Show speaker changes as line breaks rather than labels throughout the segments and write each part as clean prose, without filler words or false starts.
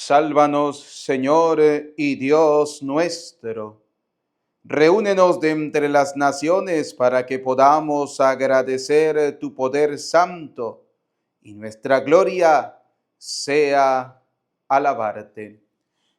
Sálvanos, Señor y Dios nuestro. Reúnenos de entre las naciones para que podamos agradecer tu poder santo y nuestra gloria sea alabarte.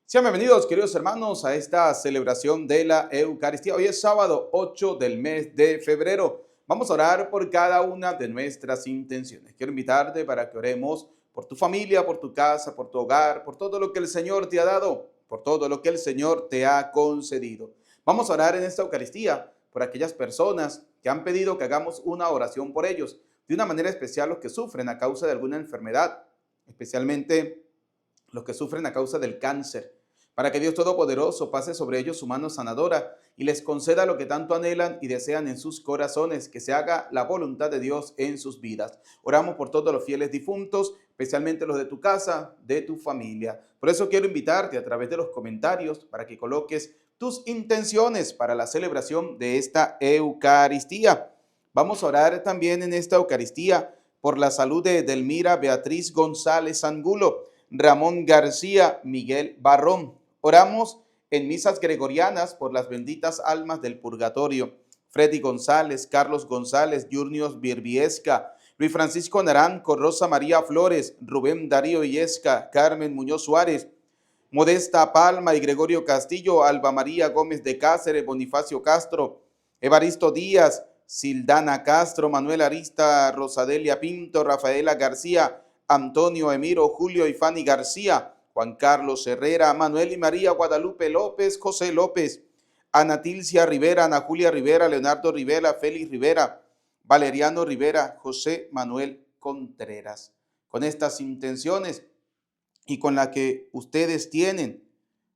Sean bienvenidos, queridos hermanos, a esta celebración de la Eucaristía. Hoy es sábado 8 del mes de febrero. Vamos a orar por cada una de nuestras intenciones. Quiero invitarte para que oremos por tu familia, por tu casa, por tu hogar, por todo lo que el Señor te ha dado, por todo lo que el Señor te ha concedido. Vamos a orar en esta Eucaristía por aquellas personas que han pedido que hagamos una oración por ellos, de una manera especial los que sufren a causa de alguna enfermedad, especialmente los que sufren a causa del cáncer, para que Dios Todopoderoso pase sobre ellos su mano sanadora y les conceda lo que tanto anhelan y desean en sus corazones, que se haga la voluntad de Dios en sus vidas. Oramos por todos los fieles difuntos, especialmente los de tu casa, de tu familia. Por eso quiero invitarte a través de los comentarios para que coloques tus intenciones para la celebración de esta Eucaristía. Vamos a orar también en esta Eucaristía por la salud de Edelmira Beatriz González Angulo, Ramón García, Miguel Barrón. Oramos en misas gregorianas por las benditas almas del purgatorio: Freddy González, Carlos González, Junior Birbiesca, Luis Francisco Naranjo, Rosa María Flores, Rubén Darío Illesca, Carmen Muñoz Suárez, Modesta Palma y Gregorio Castillo, Alba María Gómez de Cáceres, Bonifacio Castro, Evaristo Díaz, Sildana Castro, Manuel Arista, Rosadelia Pinto, Rafaela García, Antonio Emiro, Julio y Fanny García, Juan Carlos Herrera, Manuel y María Guadalupe López, José López, Ana Tilcia Rivera, Ana Julia Rivera, Leonardo Rivera, Félix Rivera, Valeriano Rivera, José Manuel Contreras. Con estas intenciones y con la que ustedes tienen,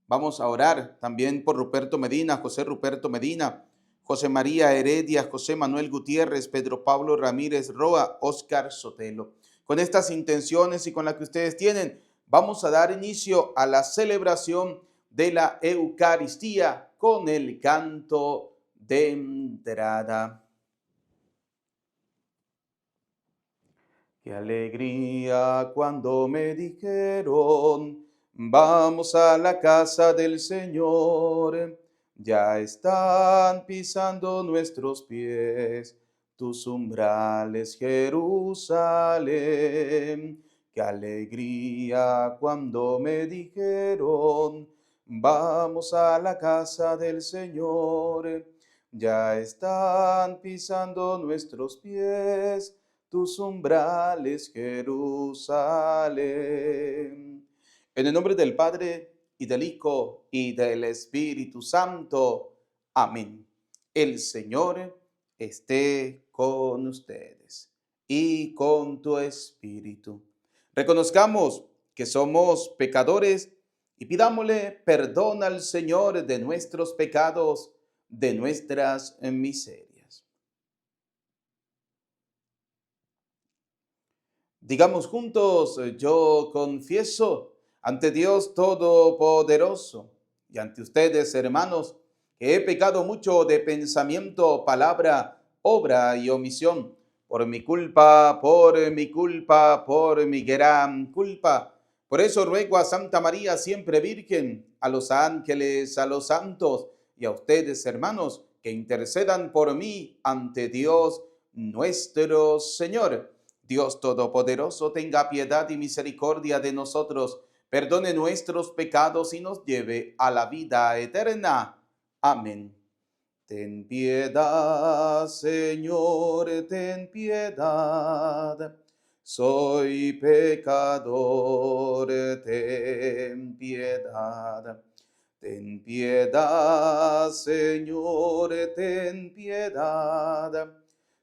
vamos a orar también por Ruperto Medina, José Ruperto Medina, José María Heredia, José Manuel Gutiérrez, Pedro Pablo Ramírez Roa, Óscar Sotelo. Con estas intenciones y con la que ustedes tienen, vamos a dar inicio a la celebración de la Eucaristía con el canto de entrada. Qué alegría cuando me dijeron: vamos a la casa del Señor. Ya están pisando nuestros pies tus umbrales, Jerusalén. Qué alegría cuando me dijeron: vamos a la casa del Señor. Ya están pisando nuestros pies tus umbrales, Jerusalén. En el nombre del Padre, y del Hijo, y del Espíritu Santo. Amén. El Señor esté con ustedes y con tu espíritu. Reconozcamos que somos pecadores y pidámosle perdón al Señor de nuestros pecados, de nuestras miserias. Digamos juntos: yo confieso ante Dios Todopoderoso y ante ustedes, hermanos, que he pecado mucho de pensamiento, palabra, obra y omisión, por mi culpa, por mi culpa, por mi gran culpa. Por eso ruego a Santa María, siempre Virgen, a los ángeles, a los santos y a ustedes, hermanos, que intercedan por mí ante Dios nuestro Señor. Dios Todopoderoso, tenga piedad y misericordia de nosotros, perdone nuestros pecados y nos lleve a la vida eterna. Amén. Ten piedad, Señor, ten piedad. Soy pecador, ten piedad. Ten piedad, Señor, ten piedad.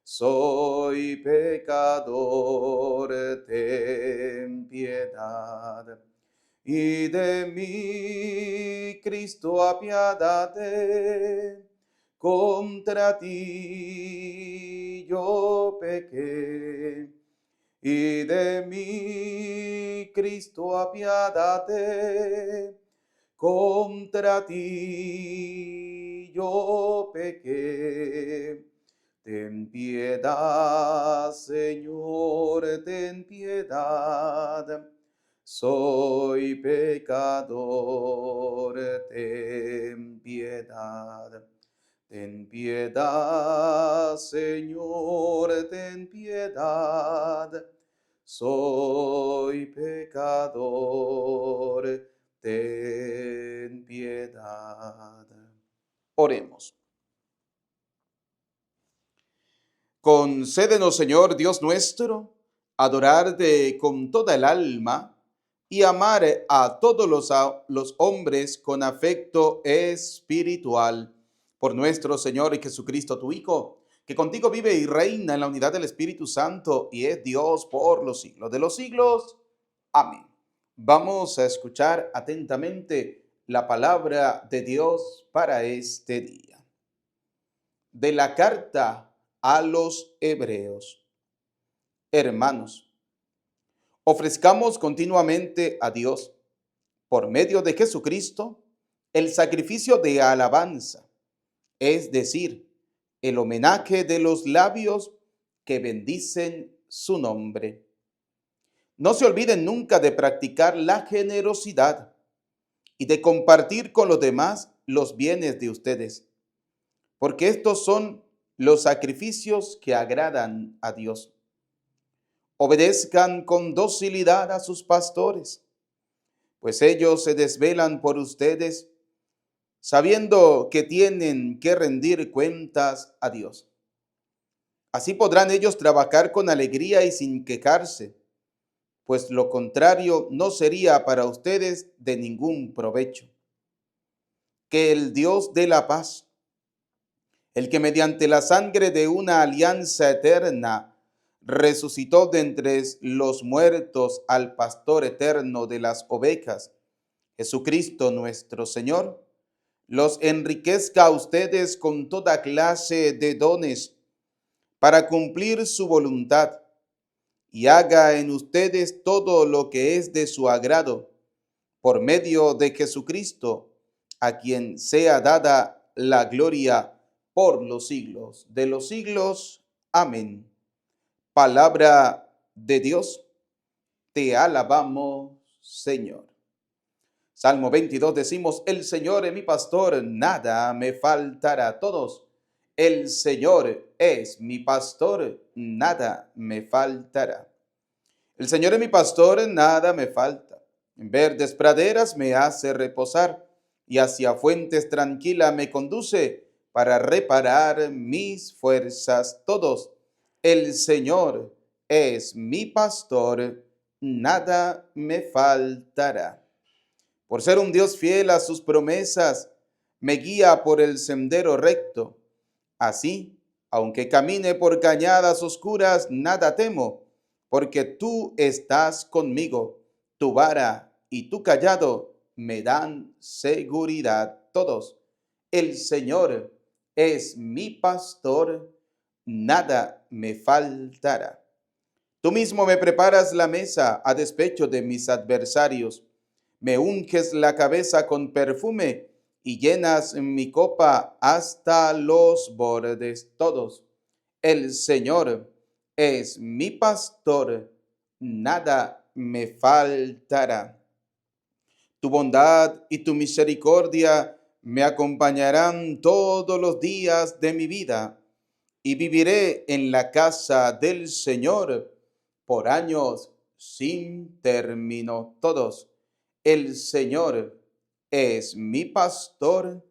Soy pecador, ten piedad. Y de mí, Cristo, apiádate. Contra ti yo pequé. Y de mí, Cristo, apiádate. Contra ti yo pequé. Ten piedad, Señor, ten piedad. soy pecador, ten piedad. Ten piedad, Señor, ten piedad. Soy pecador, ten piedad. Oremos. Concédenos, Señor Dios nuestro, adorarte con toda el alma y amar a todos los hombres con afecto espiritual. Por nuestro Señor Jesucristo, tu Hijo, que contigo vive y reina en la unidad del Espíritu Santo y es Dios por los siglos de los siglos. Amén. Vamos a escuchar atentamente la palabra de Dios para este día. De la carta a los Hebreos. Hermanos, ofrezcamos continuamente a Dios, por medio de Jesucristo, el sacrificio de alabanza, es decir, el homenaje de los labios que bendicen su nombre. No se olviden nunca de practicar la generosidad y de compartir con los demás los bienes de ustedes, porque estos son los sacrificios que agradan a Dios. Obedezcan con docilidad a sus pastores, pues ellos se desvelan por ustedes, sabiendo que tienen que rendir cuentas a Dios. Así podrán ellos trabajar con alegría y sin quejarse, pues lo contrario no sería para ustedes de ningún provecho. Que el Dios de la paz, el que mediante la sangre de una alianza eterna resucitó de entre los muertos al pastor eterno de las ovejas, Jesucristo nuestro Señor, los enriquezca a ustedes con toda clase de dones para cumplir su voluntad y haga en ustedes todo lo que es de su agrado, por medio de Jesucristo, a quien sea dada la gloria por los siglos de los siglos. Amén. Palabra de Dios, te alabamos, Señor. Salmo 22 decimos, el Señor es mi pastor, nada me faltará. Todos, el Señor es mi pastor, nada me faltará. El Señor es mi pastor, nada me falta. En verdes praderas me hace reposar y hacia fuentes tranquilas me conduce para reparar mis fuerzas. Todos, el Señor es mi pastor, nada me faltará. Por ser un Dios fiel a sus promesas, me guía por el sendero recto. Así, aunque camine por cañadas oscuras, nada temo, porque tú estás conmigo. Tu vara y tu cayado me dan seguridad. Todos, el Señor es mi pastor, nada me faltará. Tú mismo me preparas la mesa a despecho de mis adversarios. Me unges la cabeza con perfume y llenas mi copa hasta los bordes. Todos, el Señor es mi pastor, nada me faltará. Tu bondad y tu misericordia me acompañarán todos los días de mi vida y viviré en la casa del Señor por años sin término. Todos, el Señor es mi pastor,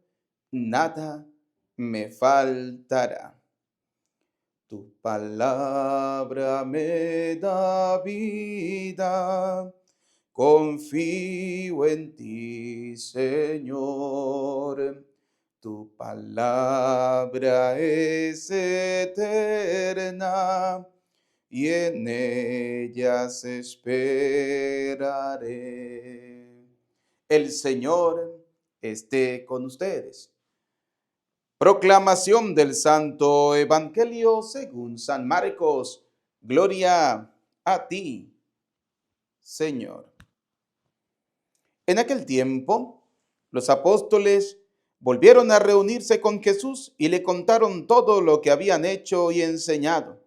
nada me faltará. Tu palabra me da vida, confío en ti, Señor. Tu palabra es eterna y en ellas esperaré. El Señor esté con ustedes. Proclamación del Santo Evangelio según San Marcos. Gloria a ti, Señor. En aquel tiempo, los apóstoles volvieron a reunirse con Jesús y le contaron todo lo que habían hecho y enseñado.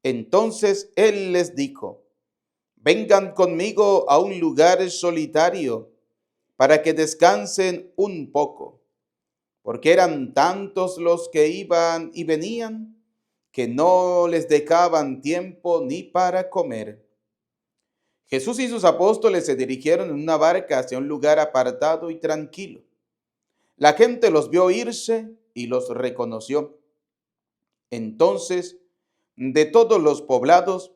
Entonces él les dijo, vengan conmigo a un lugar solitario para que descansen un poco, porque eran tantos los que iban y venían que no les dejaban tiempo ni para comer. Jesús y sus apóstoles se dirigieron en una barca hacia un lugar apartado y tranquilo. La gente los vio irse y los reconoció. Entonces, de todos los poblados,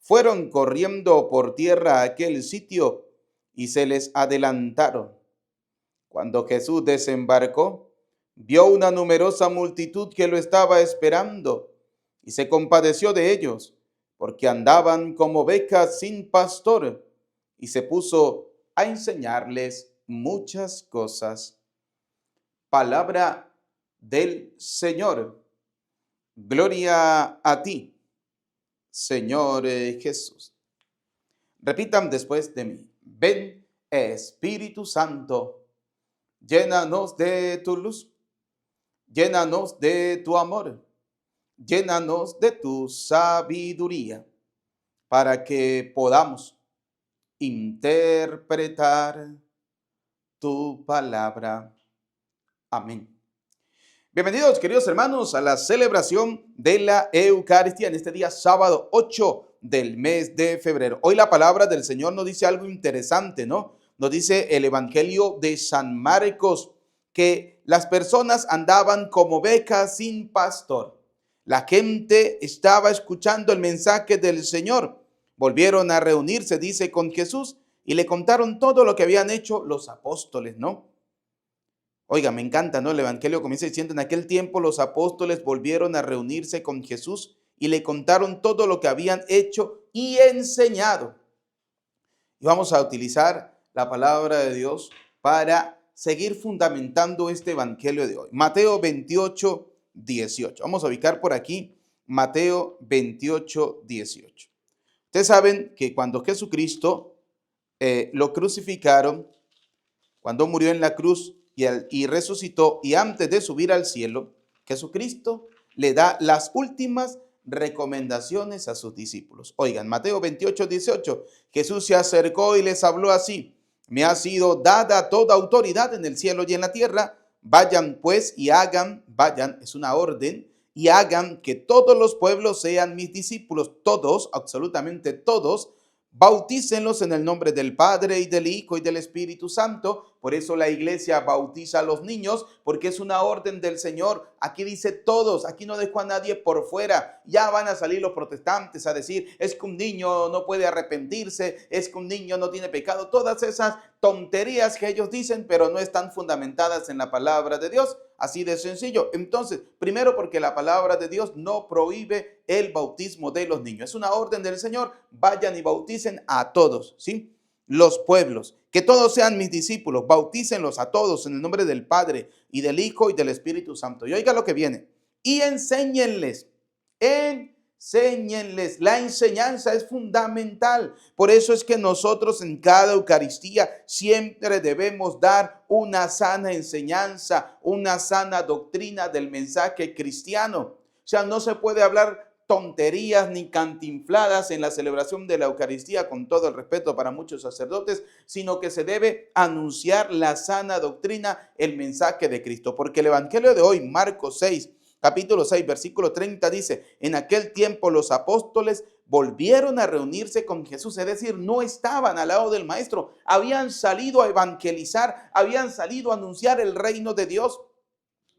fueron corriendo por tierra a aquel sitio y se les adelantaron. Cuando Jesús desembarcó, vio una numerosa multitud que lo estaba esperando y se compadeció de ellos, porque andaban como ovejas sin pastor, y se puso a enseñarles muchas cosas. Palabra del Señor. Gloria a ti, Señor Jesús. Repitan después de mí. Ven, Espíritu Santo, llénanos de tu luz, llénanos de tu amor, llénanos de tu sabiduría, para que podamos interpretar tu palabra. Amén. Bienvenidos, queridos hermanos, a la celebración de la Eucaristía en este día sábado 8 del mes de febrero. Hoy la palabra del Señor nos dice algo interesante, ¿no? Nos dice el Evangelio de San Marcos que las personas andaban como ovejas sin pastor. La gente estaba escuchando el mensaje del Señor. Volvieron a reunirse, dice, con Jesús y le contaron todo lo que habían hecho los apóstoles, ¿no? Oiga, me encanta, ¿no? El Evangelio comienza diciendo, en aquel tiempo los apóstoles volvieron a reunirse con Jesús y le contaron todo lo que habían hecho y enseñado. Y vamos a utilizar la palabra de Dios para seguir fundamentando este Evangelio de hoy. Mateo 28, 18. Vamos a ubicar por aquí Mateo 28, 18. Ustedes saben que cuando Jesucristo lo crucificaron, cuando murió en la cruz, y resucitó, y antes de subir al cielo, Jesucristo le da las últimas recomendaciones a sus discípulos. Oigan, Mateo 28, 18, Jesús se acercó y les habló así: me ha sido dada toda autoridad en el cielo y en la tierra. Vayan pues y hagan, vayan, es una orden, y hagan que todos los pueblos sean mis discípulos, todos, absolutamente todos. Bautícenlos en el nombre del Padre y del Hijo y del Espíritu Santo. Por eso la iglesia bautiza a los niños, porque es una orden del Señor. Aquí dice todos, aquí no dejó a nadie por fuera. Ya van a salir los protestantes a decir, es que un niño no puede arrepentirse, es que un niño no tiene pecado. Todas esas tonterías que ellos dicen, pero no están fundamentadas en la palabra de Dios. Así de sencillo. Entonces, primero porque la palabra de Dios no prohíbe el bautismo de los niños. Es una orden del Señor. Vayan y bauticen a todos, ¿sí? Los pueblos, que todos sean mis discípulos, bautícenlos a todos en el nombre del Padre y del Hijo y del Espíritu Santo. Y oiga lo que viene. Y enséñenles. La enseñanza es fundamental. Por eso es que nosotros en cada Eucaristía siempre debemos dar una sana enseñanza, una sana doctrina del mensaje cristiano. O sea, no se puede hablar tonterías ni cantinfladas en la celebración de la Eucaristía, con todo el respeto para muchos sacerdotes, sino que se debe anunciar la sana doctrina, el mensaje de Cristo. Porque el Evangelio de hoy, Marcos 6, capítulo 6, versículo 30 dice, en aquel tiempo los apóstoles volvieron a reunirse con Jesús, es decir, no estaban al lado del maestro, habían salido a evangelizar, habían salido a anunciar el reino de Dios,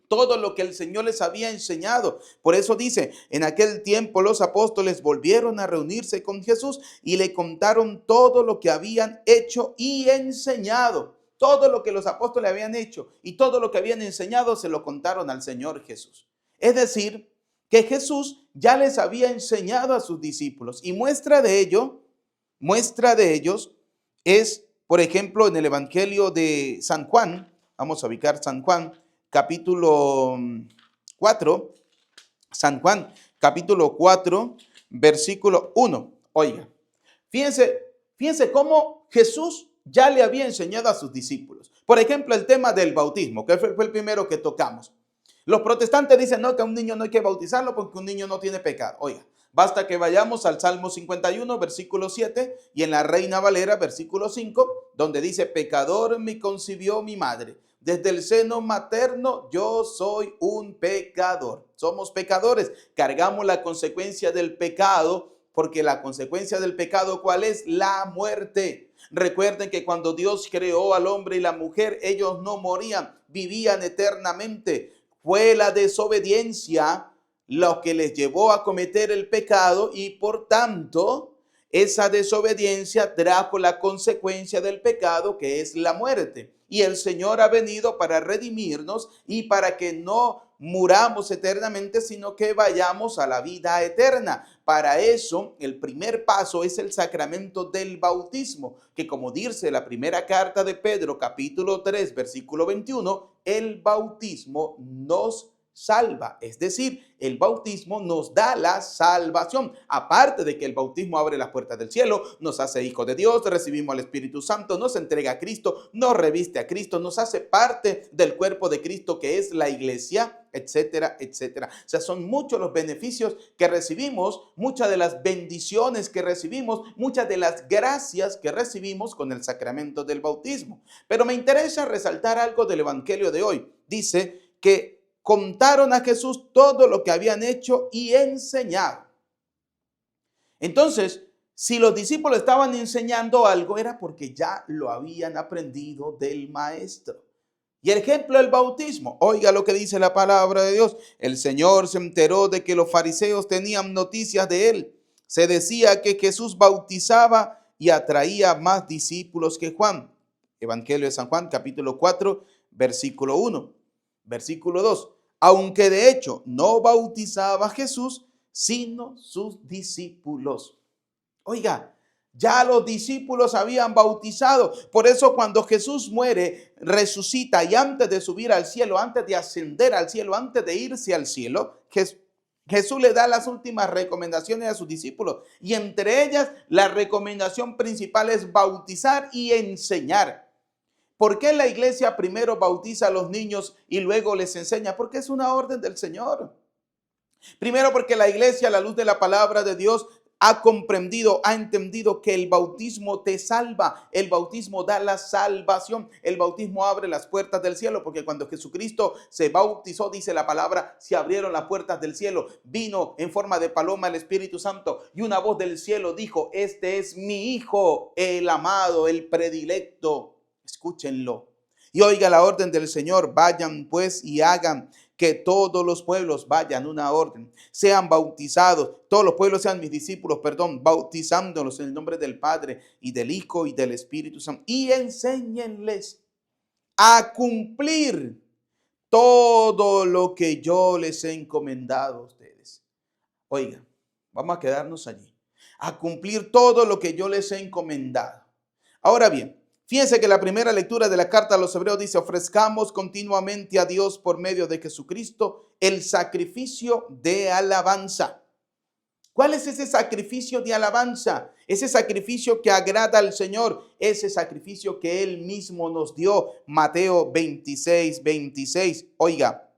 todo lo que el Señor les había enseñado. Por eso dice, en aquel tiempo los apóstoles volvieron a reunirse con Jesús y le contaron todo lo que habían hecho y enseñado. Todo lo que los apóstoles habían hecho y todo lo que habían enseñado se lo contaron al Señor Jesús. Es decir, que Jesús ya les había enseñado a sus discípulos, y muestra de ellos es, por ejemplo, en el Evangelio de San Juan. Vamos a ubicar San Juan, capítulo 4, San Juan, capítulo 4, versículo 1. Oiga, fíjense cómo Jesús ya le había enseñado a sus discípulos. Por ejemplo, el tema del bautismo, que fue el primero que tocamos. Los protestantes dicen, no, que a un niño no hay que bautizarlo porque un niño no tiene pecado. Oiga, Basta que vayamos al Salmo 51, versículo 7, y en la Reina Valera, versículo 5, donde dice: pecador me concibió mi madre. Desde el seno materno yo soy un pecador. Somos pecadores, cargamos la consecuencia del pecado, porque la consecuencia del pecado, ¿cuál es? La muerte. Recuerden que cuando Dios creó al hombre y la mujer, ellos no morían, vivían eternamente. Fue la desobediencia lo que les llevó a cometer el pecado, y por tanto esa desobediencia trajo la consecuencia del pecado, que es la muerte. Y el Señor ha venido para redimirnos y para que no muramos eternamente, sino que vayamos a la vida eterna. Para eso, el primer paso es el sacramento del bautismo, que, como dice la primera carta de Pedro, capítulo 3, versículo 21, el bautismo nos salva, es decir, el bautismo nos da la salvación. Aparte de que el bautismo abre las puertas del cielo, nos hace hijos de Dios, recibimos al Espíritu Santo, nos entrega a Cristo, nos reviste a Cristo, nos hace parte del cuerpo de Cristo, que es la iglesia, etcétera, etcétera. O sea, son muchos los beneficios que recibimos, muchas de las bendiciones que recibimos, muchas de las gracias que recibimos con el sacramento del bautismo. Pero me interesa resaltar algo del evangelio de hoy. Dice que contaron a Jesús todo lo que habían hecho y enseñado. Entonces, si los discípulos estaban enseñando algo, era porque ya lo habían aprendido del maestro. Y el ejemplo del bautismo, oiga lo que dice la palabra de Dios. El Señor se enteró de que los fariseos tenían noticias de él. Se decía que Jesús bautizaba y atraía más discípulos que Juan. Evangelio de San Juan, capítulo 4, versículo 1. Versículo 2. Aunque de hecho no bautizaba a Jesús, sino sus discípulos. Oiga, ya los discípulos habían bautizado. Por eso cuando Jesús muere, resucita, y antes de subir al cielo, antes de ascender al cielo, antes de irse al cielo, Jesús le da las últimas recomendaciones a sus discípulos. Y entre ellas, la recomendación principal es bautizar y enseñar. ¿Por qué la iglesia primero bautiza a los niños y luego les enseña? Porque es una orden del Señor. Primero, porque la iglesia, a la luz de la palabra de Dios, ha comprendido, ha entendido que el bautismo te salva, el bautismo da la salvación, el bautismo abre las puertas del cielo, porque cuando Jesucristo se bautizó, dice la palabra, se abrieron las puertas del cielo, vino en forma de paloma el Espíritu Santo, y una voz del cielo dijo: este es mi Hijo, el amado, el predilecto. Escúchenlo. Y oiga la orden del Señor: vayan pues y hagan que todos los pueblos, vayan, una orden, sean bautizados, todos los pueblos sean mis discípulos, bautizándolos en el nombre del Padre y del Hijo y del Espíritu Santo, y enséñenles a cumplir todo lo que yo les he encomendado a ustedes. Oiga, vamos a quedarnos allí. A cumplir todo lo que yo les he encomendado. Ahora bien, fíjense que la primera lectura de la carta a los Hebreos dice: ofrezcamos continuamente a Dios por medio de Jesucristo el sacrificio de alabanza. ¿Cuál es ese sacrificio de alabanza? Ese sacrificio que agrada al Señor, ese sacrificio que Él mismo nos dio. Mateo 26, 26. Oiga.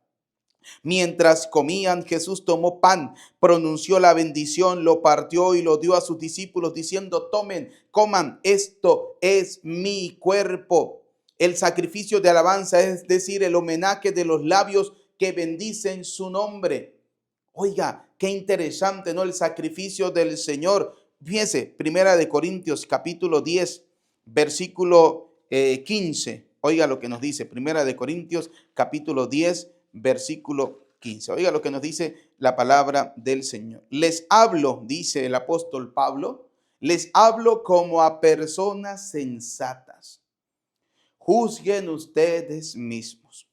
Mientras comían, Jesús tomó pan, pronunció la bendición, lo partió y lo dio a sus discípulos, diciendo: tomen, coman, esto es mi cuerpo. El sacrificio de alabanza, es decir, el homenaje de los labios que bendicen su nombre. Oiga, qué interesante, ¿no? El sacrificio del Señor. Fíjense, Primera de Corintios, capítulo 10, versículo 15. Oiga lo que nos dice, Primera de Corintios, capítulo 10, versículo 15. Oiga lo que nos dice la palabra del Señor. Les hablo, dice el apóstol Pablo, les hablo como a personas sensatas. Juzguen ustedes mismos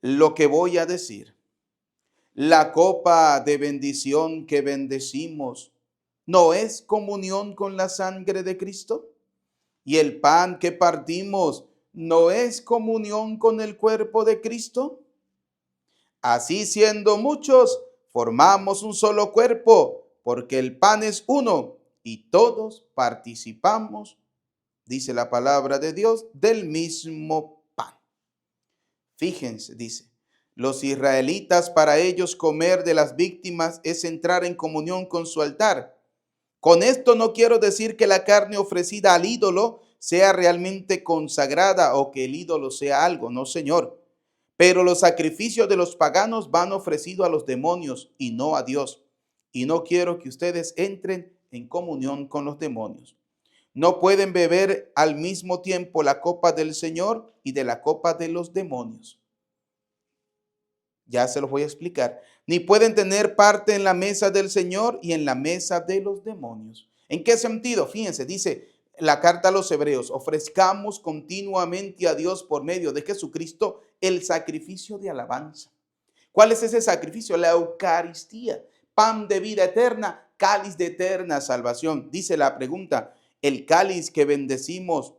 lo que voy a decir. La copa de bendición que bendecimos, ¿no es comunión con la sangre de Cristo? Y el pan que partimos, ¿no es comunión con el cuerpo de Cristo? Así, siendo muchos, formamos un solo cuerpo, porque el pan es uno y todos participamos, dice la palabra de Dios, del mismo pan. Fíjense, dice, Los israelitas, para ellos comer de las víctimas es entrar en comunión con su altar. Con esto no quiero decir que la carne ofrecida al ídolo sea realmente consagrada o que el ídolo sea algo, no, Señor. Pero los sacrificios de los paganos van ofrecidos a los demonios y no a Dios. Y no quiero que ustedes entren en comunión con los demonios. No pueden beber al mismo tiempo la copa del Señor y de la copa de los demonios. Ya se los voy a explicar. Ni pueden tener parte en la mesa del Señor y en la mesa de los demonios. ¿En qué sentido? Fíjense, dice la carta a los Hebreos: ofrezcamos continuamente a Dios por medio de Jesucristo el sacrificio de alabanza. ¿Cuál es ese sacrificio? La Eucaristía, pan de vida eterna, cáliz de eterna salvación. Dice la pregunta: el cáliz que bendecimos,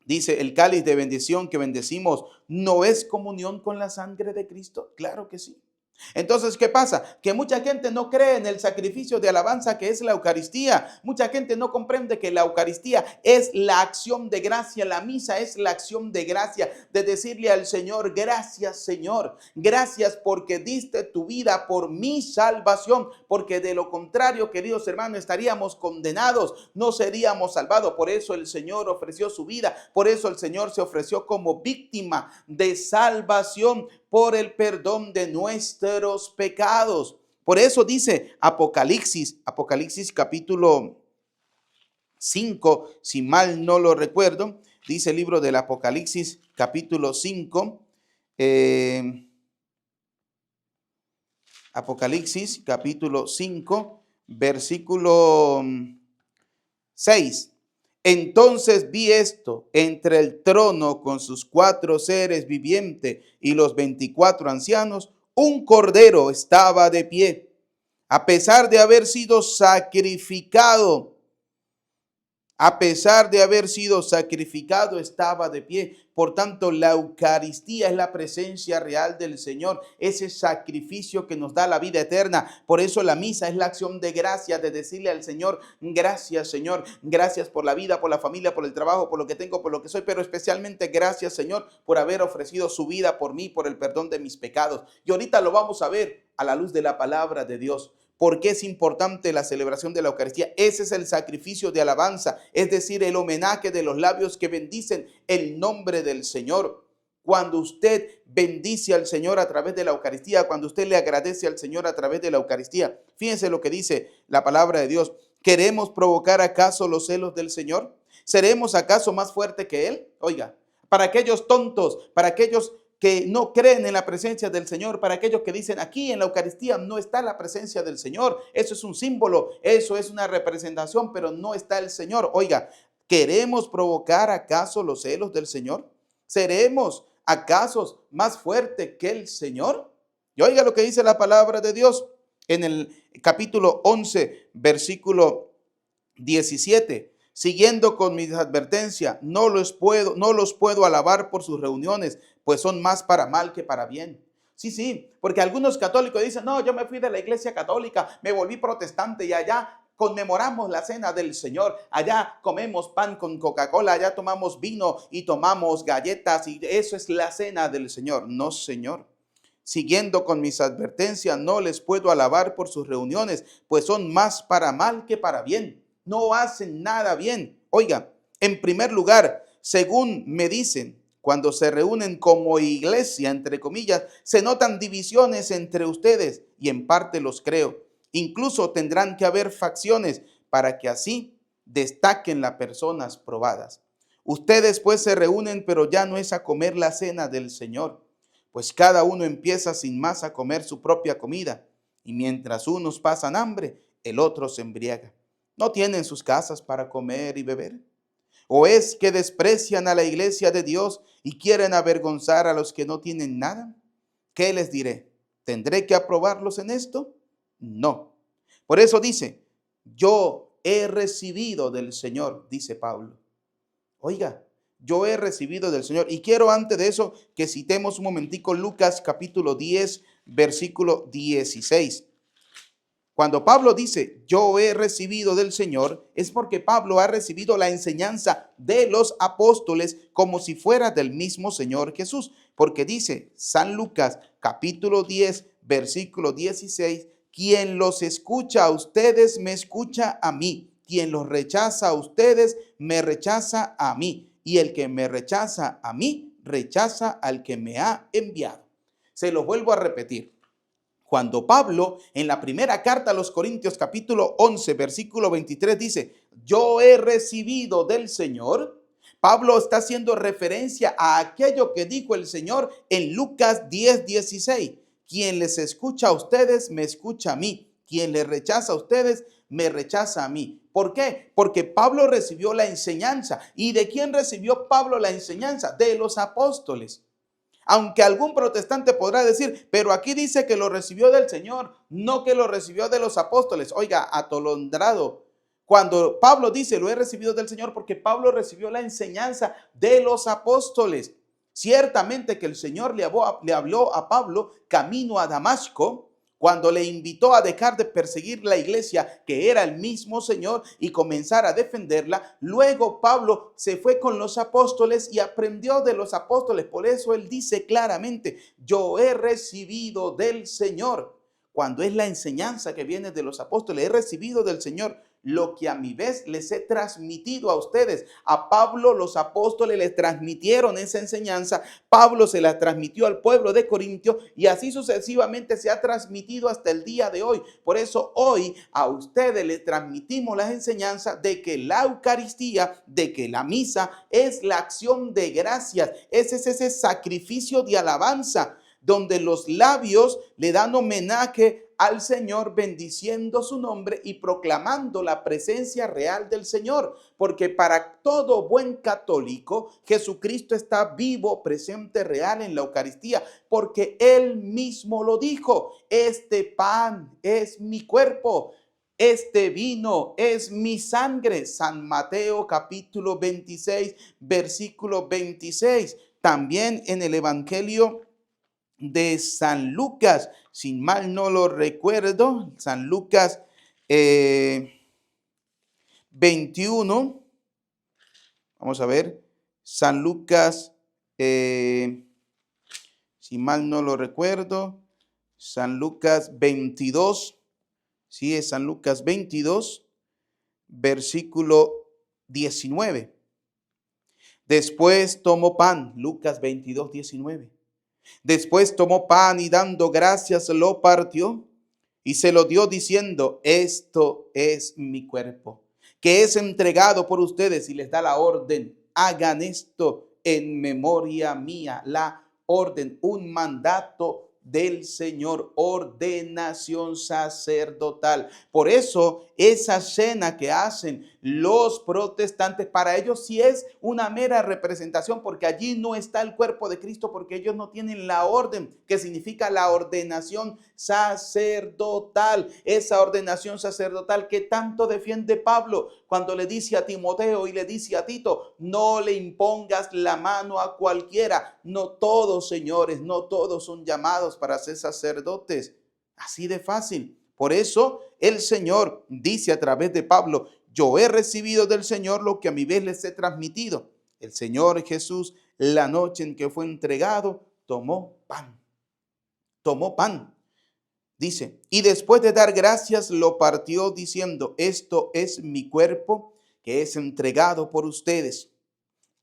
dice, el cáliz de bendición que bendecimos, ¿no es comunión con la sangre de Cristo? Claro que sí. Entonces, ¿qué pasa? Que mucha gente no cree en el sacrificio de alabanza que es la Eucaristía. Mucha gente no comprende que la Eucaristía es la acción de gracia. La misa es la acción de gracia, de decirle al Señor: gracias, Señor. Gracias porque diste tu vida por mi salvación. Porque de lo contrario, queridos hermanos, estaríamos condenados. No seríamos salvados. Por eso el Señor ofreció su vida. Por eso el Señor se ofreció como víctima de salvación por el perdón de nuestros pecados. Por eso dice Apocalipsis capítulo 5, si mal no lo recuerdo, dice el libro del Apocalipsis capítulo 5, Apocalipsis capítulo 5, versículo 6. Entonces vi esto entre el trono con sus 4 seres vivientes y los 24 ancianos: un cordero estaba de pie, a pesar de haber sido sacrificado. A pesar de haber sido sacrificado, estaba de pie. Por tanto, la Eucaristía es la presencia real del Señor, ese sacrificio que nos da la vida eterna. Por eso la misa es la acción de gracia, de decirle al Señor: gracias, Señor, gracias por la vida, por la familia, por el trabajo, por lo que tengo, por lo que soy, pero especialmente gracias, Señor, por haber ofrecido su vida por mí, por el perdón de mis pecados. Y ahorita lo vamos a ver a la luz de la palabra de Dios. ¿Por qué es importante la celebración de la Eucaristía? Ese es el sacrificio de alabanza, es decir, el homenaje de los labios que bendicen el nombre del Señor. Cuando usted bendice al Señor a través de la Eucaristía, cuando usted le agradece al Señor a través de la Eucaristía, fíjense lo que dice la palabra de Dios. ¿Queremos provocar acaso los celos del Señor? ¿Seremos acaso más fuerte que Él? Oiga, para aquellos tontos, para aquellos que no creen en la presencia del Señor, para aquellos que dicen: aquí en la Eucaristía no está la presencia del Señor, eso es un símbolo, eso es una representación, pero no está el Señor. Oiga, ¿queremos provocar acaso los celos del Señor? ¿Seremos acaso más fuerte que el Señor? Y oiga lo que dice la palabra de Dios en el capítulo 11, versículo 17. Siguiendo con mis advertencias, no los puedo alabar por sus reuniones, pues son más para mal que para bien. Sí, porque algunos católicos dicen: no, yo me fui de la iglesia católica, me volví protestante y allá conmemoramos la cena del Señor, allá comemos pan con Coca-Cola, allá tomamos vino y tomamos galletas y eso es la cena del Señor. No, Señor. Siguiendo con mis advertencias, no les puedo alabar por sus reuniones, pues son más para mal que para bien. No hacen nada bien. Oiga, en primer lugar, según me dicen, cuando se reúnen como iglesia, entre comillas, se notan divisiones entre ustedes y en parte los creo. Incluso tendrán que haber facciones para que así destaquen las personas probadas. Ustedes pues se reúnen, pero ya no es a comer la cena del Señor, pues cada uno empieza sin más a comer su propia comida, y mientras unos pasan hambre, el otro se embriaga. ¿No tienen sus casas para comer y beber? ¿O es que desprecian a la iglesia de Dios y quieren avergonzar a los que no tienen nada? ¿Qué les diré? ¿Tendré que aprobarlos en esto? No. Por eso dice: yo he recibido del Señor, dice Pablo. Oiga, yo he recibido del Señor. Y quiero antes de eso que citemos un momentico Lucas capítulo 10, versículo 16. Cuando Pablo dice, yo he recibido del Señor, es porque Pablo ha recibido la enseñanza de los apóstoles como si fuera del mismo Señor Jesús. Porque dice San Lucas capítulo 10, versículo 16, quien los escucha a ustedes, me escucha a mí. Quien los rechaza a ustedes, me rechaza a mí. Y el que me rechaza a mí, rechaza al que me ha enviado. Se lo vuelvo a repetir. Cuando Pablo en la primera carta a los Corintios capítulo 11 versículo 23 dice, yo he recibido del Señor, Pablo está haciendo referencia a aquello que dijo el Señor en Lucas 10:16. Quien les escucha a ustedes, me escucha a mí. Quien les rechaza a ustedes, me rechaza a mí. ¿Por qué? Porque Pablo recibió la enseñanza. ¿Y de quién recibió Pablo la enseñanza? De los apóstoles. Aunque algún protestante podrá decir, pero aquí dice que lo recibió del Señor, no que lo recibió de los apóstoles. Oiga, atolondrado. Cuando Pablo dice, lo he recibido del Señor, porque Pablo recibió la enseñanza de los apóstoles. Ciertamente que el Señor le habló a Pablo camino a Damasco, cuando le invitó a dejar de perseguir la iglesia, que era el mismo Señor, y comenzar a defenderla. Luego Pablo se fue con los apóstoles y aprendió de los apóstoles. Por eso él dice claramente, yo he recibido del Señor. Cuando es la enseñanza que viene de los apóstoles, he recibido del Señor lo que a mi vez les he transmitido a ustedes. A Pablo los apóstoles les transmitieron esa enseñanza, Pablo se la transmitió al pueblo de Corintio y así sucesivamente se ha transmitido hasta el día de hoy. Por eso hoy a ustedes les transmitimos las enseñanzas de que la Eucaristía, de que la misa es la acción de gracias, es ese sacrificio de alabanza donde los labios le dan homenaje al Señor, bendiciendo su nombre y proclamando la presencia real del Señor. Porque para todo buen católico, Jesucristo está vivo, presente, real en la Eucaristía, porque Él mismo lo dijo, este pan es mi cuerpo. Este vino es mi sangre. San Mateo capítulo 26, versículo 26. También en el Evangelio de San Lucas, si mal no lo recuerdo, San Lucas 21, vamos a ver, San Lucas, si mal no lo recuerdo, San Lucas 22, sí, es San Lucas 22, versículo 19. Después tomó pan, Lucas 22, 19. Después tomó pan y dando gracias lo partió y se lo dio diciendo, esto es mi cuerpo, que es entregado por ustedes, y les da la orden, hagan esto en memoria mía. La orden, un mandato del Señor, ordenación sacerdotal. Por eso esa cena que hacen los protestantes, para ellos sí es una mera representación, porque allí no está el cuerpo de Cristo, porque ellos no tienen la orden, que significa la ordenación sacerdotal. Esa ordenación sacerdotal que tanto defiende Pablo cuando le dice a Timoteo y le dice a Tito, no le impongas la mano a cualquiera. No todos, señores, no todos son llamados para ser sacerdotes. Así de fácil. Por eso el Señor dice a través de Pablo, yo he recibido del Señor lo que a mi vez les he transmitido. El Señor Jesús, la noche en que fue entregado, tomó pan. Tomó pan. Dice, y después de dar gracias, lo partió diciendo, esto es mi cuerpo que es entregado por ustedes.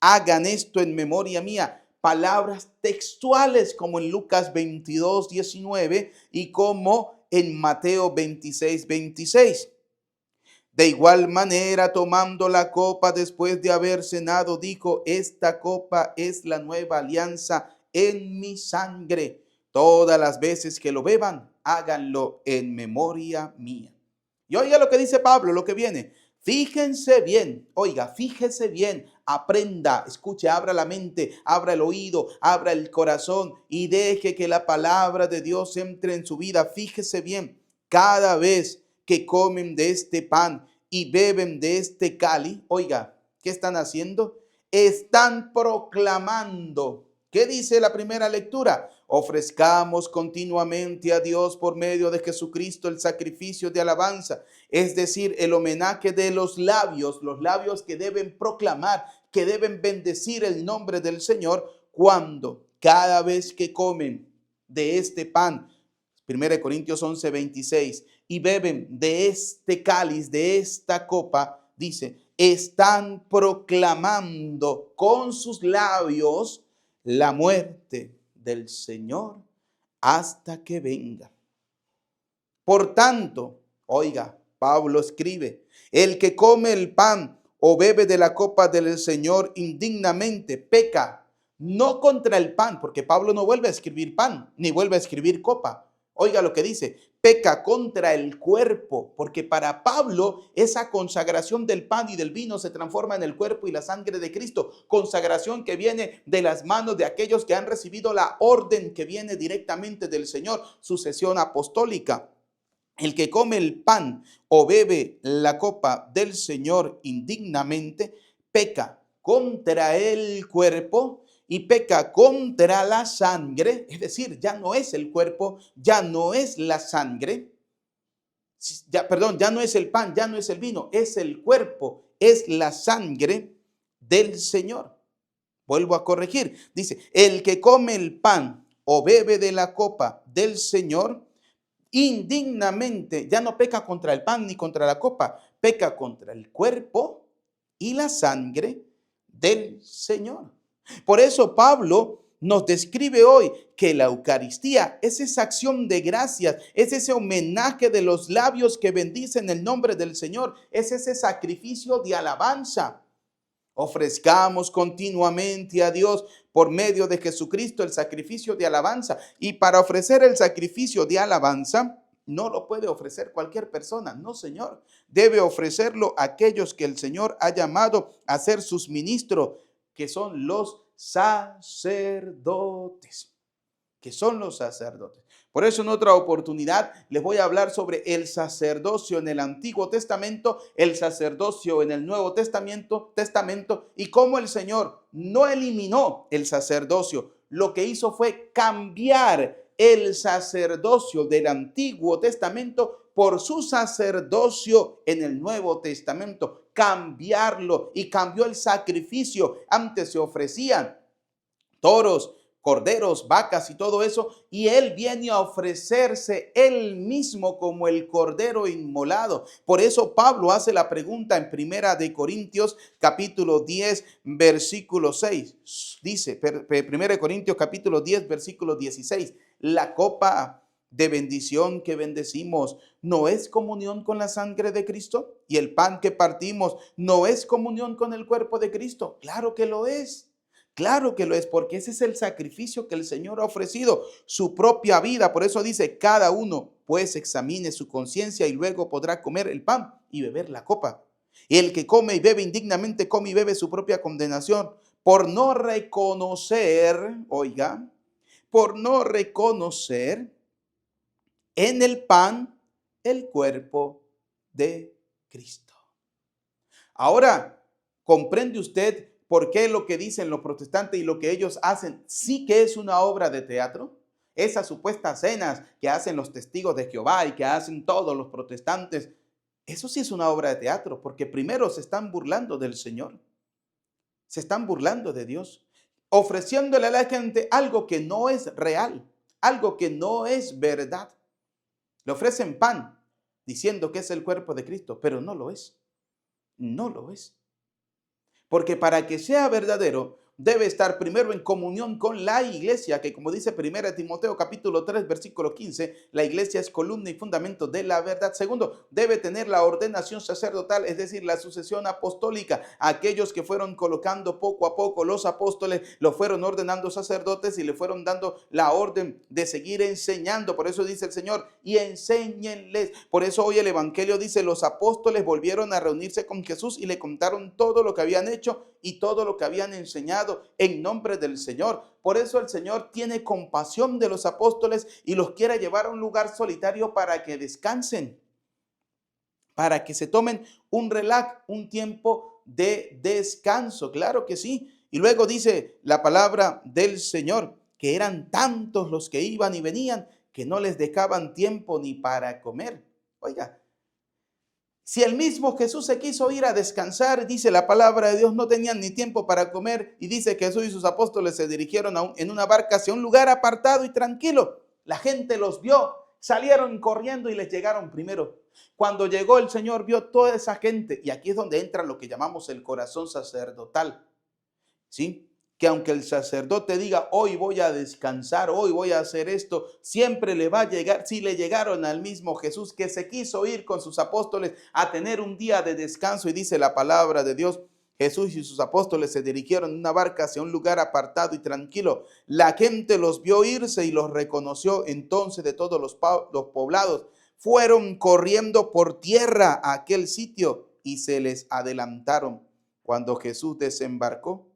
Hagan esto en memoria mía. Palabras textuales como en Lucas 22, 19 y como en Mateo 26, 26. De igual manera, tomando la copa después de haber cenado, dijo, esta copa es la nueva alianza en mi sangre. Todas las veces que lo beban, háganlo en memoria mía. Y oiga lo que dice Pablo, lo que viene. Fíjense bien, oiga, fíjese bien, aprenda, escuche, abra la mente, abra el oído, abra el corazón y deje que la palabra de Dios entre en su vida. Fíjese bien, cada vez que comen de este pan y beben de este cáliz, oiga, ¿qué están haciendo? Están proclamando. ¿Qué dice la primera lectura? Ofrezcamos continuamente a Dios por medio de Jesucristo el sacrificio de alabanza, es decir, el homenaje de los labios que deben proclamar, que deben bendecir el nombre del Señor cuando cada vez que comen de este pan, 1 Corintios 11:26, y beben de este cáliz, de esta copa, dice, están proclamando con sus labios la muerte del Señor hasta que venga. Por tanto, oiga, Pablo escribe, el que come el pan o bebe de la copa del Señor indignamente peca, no contra el pan, porque Pablo no vuelve a escribir pan, ni vuelve a escribir copa. Oiga lo que dice, peca contra el cuerpo, porque para Pablo esa consagración del pan y del vino se transforma en el cuerpo y la sangre de Cristo, consagración que viene de las manos de aquellos que han recibido la orden que viene directamente del Señor, sucesión apostólica. El que come el pan o bebe la copa del Señor indignamente, peca contra el cuerpo y peca contra la sangre. Es decir, ya no es el cuerpo, ya no es la sangre. Ya no es el pan, ya no es el vino, es el cuerpo, es la sangre del Señor. Vuelvo a corregir. Dice, el que come el pan o bebe de la copa del Señor indignamente, ya no peca contra el pan ni contra la copa, peca contra el cuerpo y la sangre del Señor. Por eso Pablo nos describe hoy que la Eucaristía es esa acción de gracias, es ese homenaje de los labios que bendicen el nombre del Señor, es ese sacrificio de alabanza. Ofrezcamos continuamente a Dios por medio de Jesucristo el sacrificio de alabanza. Y para ofrecer el sacrificio de alabanza, no lo puede ofrecer cualquier persona. No, Señor. Debe ofrecerlo aquellos que el Señor ha llamado a ser sus ministros, que son los sacerdotes. Por eso en otra oportunidad les voy a hablar sobre el sacerdocio en el Antiguo Testamento, el sacerdocio en el Nuevo Testamento y cómo el Señor no eliminó el sacerdocio. Lo que hizo fue cambiar el sacerdocio del Antiguo Testamento por su sacerdocio en el Nuevo Testamento. Cambiarlo, y cambió el sacrificio. Antes se ofrecían toros, corderos, vacas y todo eso, y él viene a ofrecerse él mismo como el cordero inmolado. Por eso Pablo hace la pregunta en 1 Corintios capítulo 10 versículo 6. Dice 1 Corintios capítulo 10 versículo 16, la copa de bendición que bendecimos no es comunión con la sangre de Cristo, y el pan que partimos no es comunión con el cuerpo de Cristo. Claro que lo es. Claro que lo es, porque ese es el sacrificio que el Señor ha ofrecido, su propia vida. Por eso dice, cada uno pues examine su conciencia y luego podrá comer el pan y beber la copa. Y el que come y bebe indignamente, come y bebe su propia condenación, por no reconocer, oiga, por no reconocer en el pan el cuerpo de Cristo. Ahora, ¿comprende usted por qué lo que dicen los protestantes y lo que ellos hacen sí que es una obra de teatro? Esas supuestas cenas que hacen los testigos de Jehová y que hacen todos los protestantes, eso sí es una obra de teatro, porque primero se están burlando del Señor, se están burlando de Dios, ofreciéndole a la gente algo que no es real, algo que no es verdad. Le ofrecen pan diciendo que es el cuerpo de Cristo, pero no lo es. No lo es. Porque para que sea verdadero, debe estar primero en comunión con la iglesia, que como dice 1 Timoteo capítulo 3 versículo 15, la iglesia es columna y fundamento de la verdad. Segundo, debe tener la ordenación sacerdotal, es decir, la sucesión apostólica. Aquellos que fueron colocando poco a poco los apóstoles, lo fueron ordenando sacerdotes y le fueron dando la orden de seguir enseñando. Por eso dice el Señor, y enséñenles. Por eso hoy el evangelio dice, los apóstoles volvieron a reunirse con Jesús y le contaron todo lo que habían hecho y todo lo que habían enseñado en nombre del Señor. Por eso el Señor tiene compasión de los apóstoles y los quiere llevar a un lugar solitario para que descansen, para que se tomen un relax, un tiempo de descanso. Claro que sí. Y luego dice la palabra del Señor que eran tantos los que iban y venían que no les dejaban tiempo ni para comer. Oiga, si el mismo Jesús se quiso ir a descansar, dice la palabra de Dios, no tenían ni tiempo para comer, y dice que Jesús y sus apóstoles se dirigieron en una barca hacia un lugar apartado y tranquilo. La gente los vio, salieron corriendo y les llegaron primero. Cuando llegó el Señor, vio toda esa gente, y aquí es donde entra lo que llamamos el corazón sacerdotal, ¿sí? Que aunque el sacerdote diga, hoy voy a descansar, hoy voy a hacer esto, siempre le va a llegar, si le llegaron al mismo Jesús que se quiso ir con sus apóstoles a tener un día de descanso, y dice la palabra de Dios, Jesús y sus apóstoles se dirigieron en una barca hacia un lugar apartado y tranquilo. La gente los vio irse y los reconoció. Entonces de todos los poblados fueron corriendo por tierra a aquel sitio y se les adelantaron. Cuando Jesús desembarcó,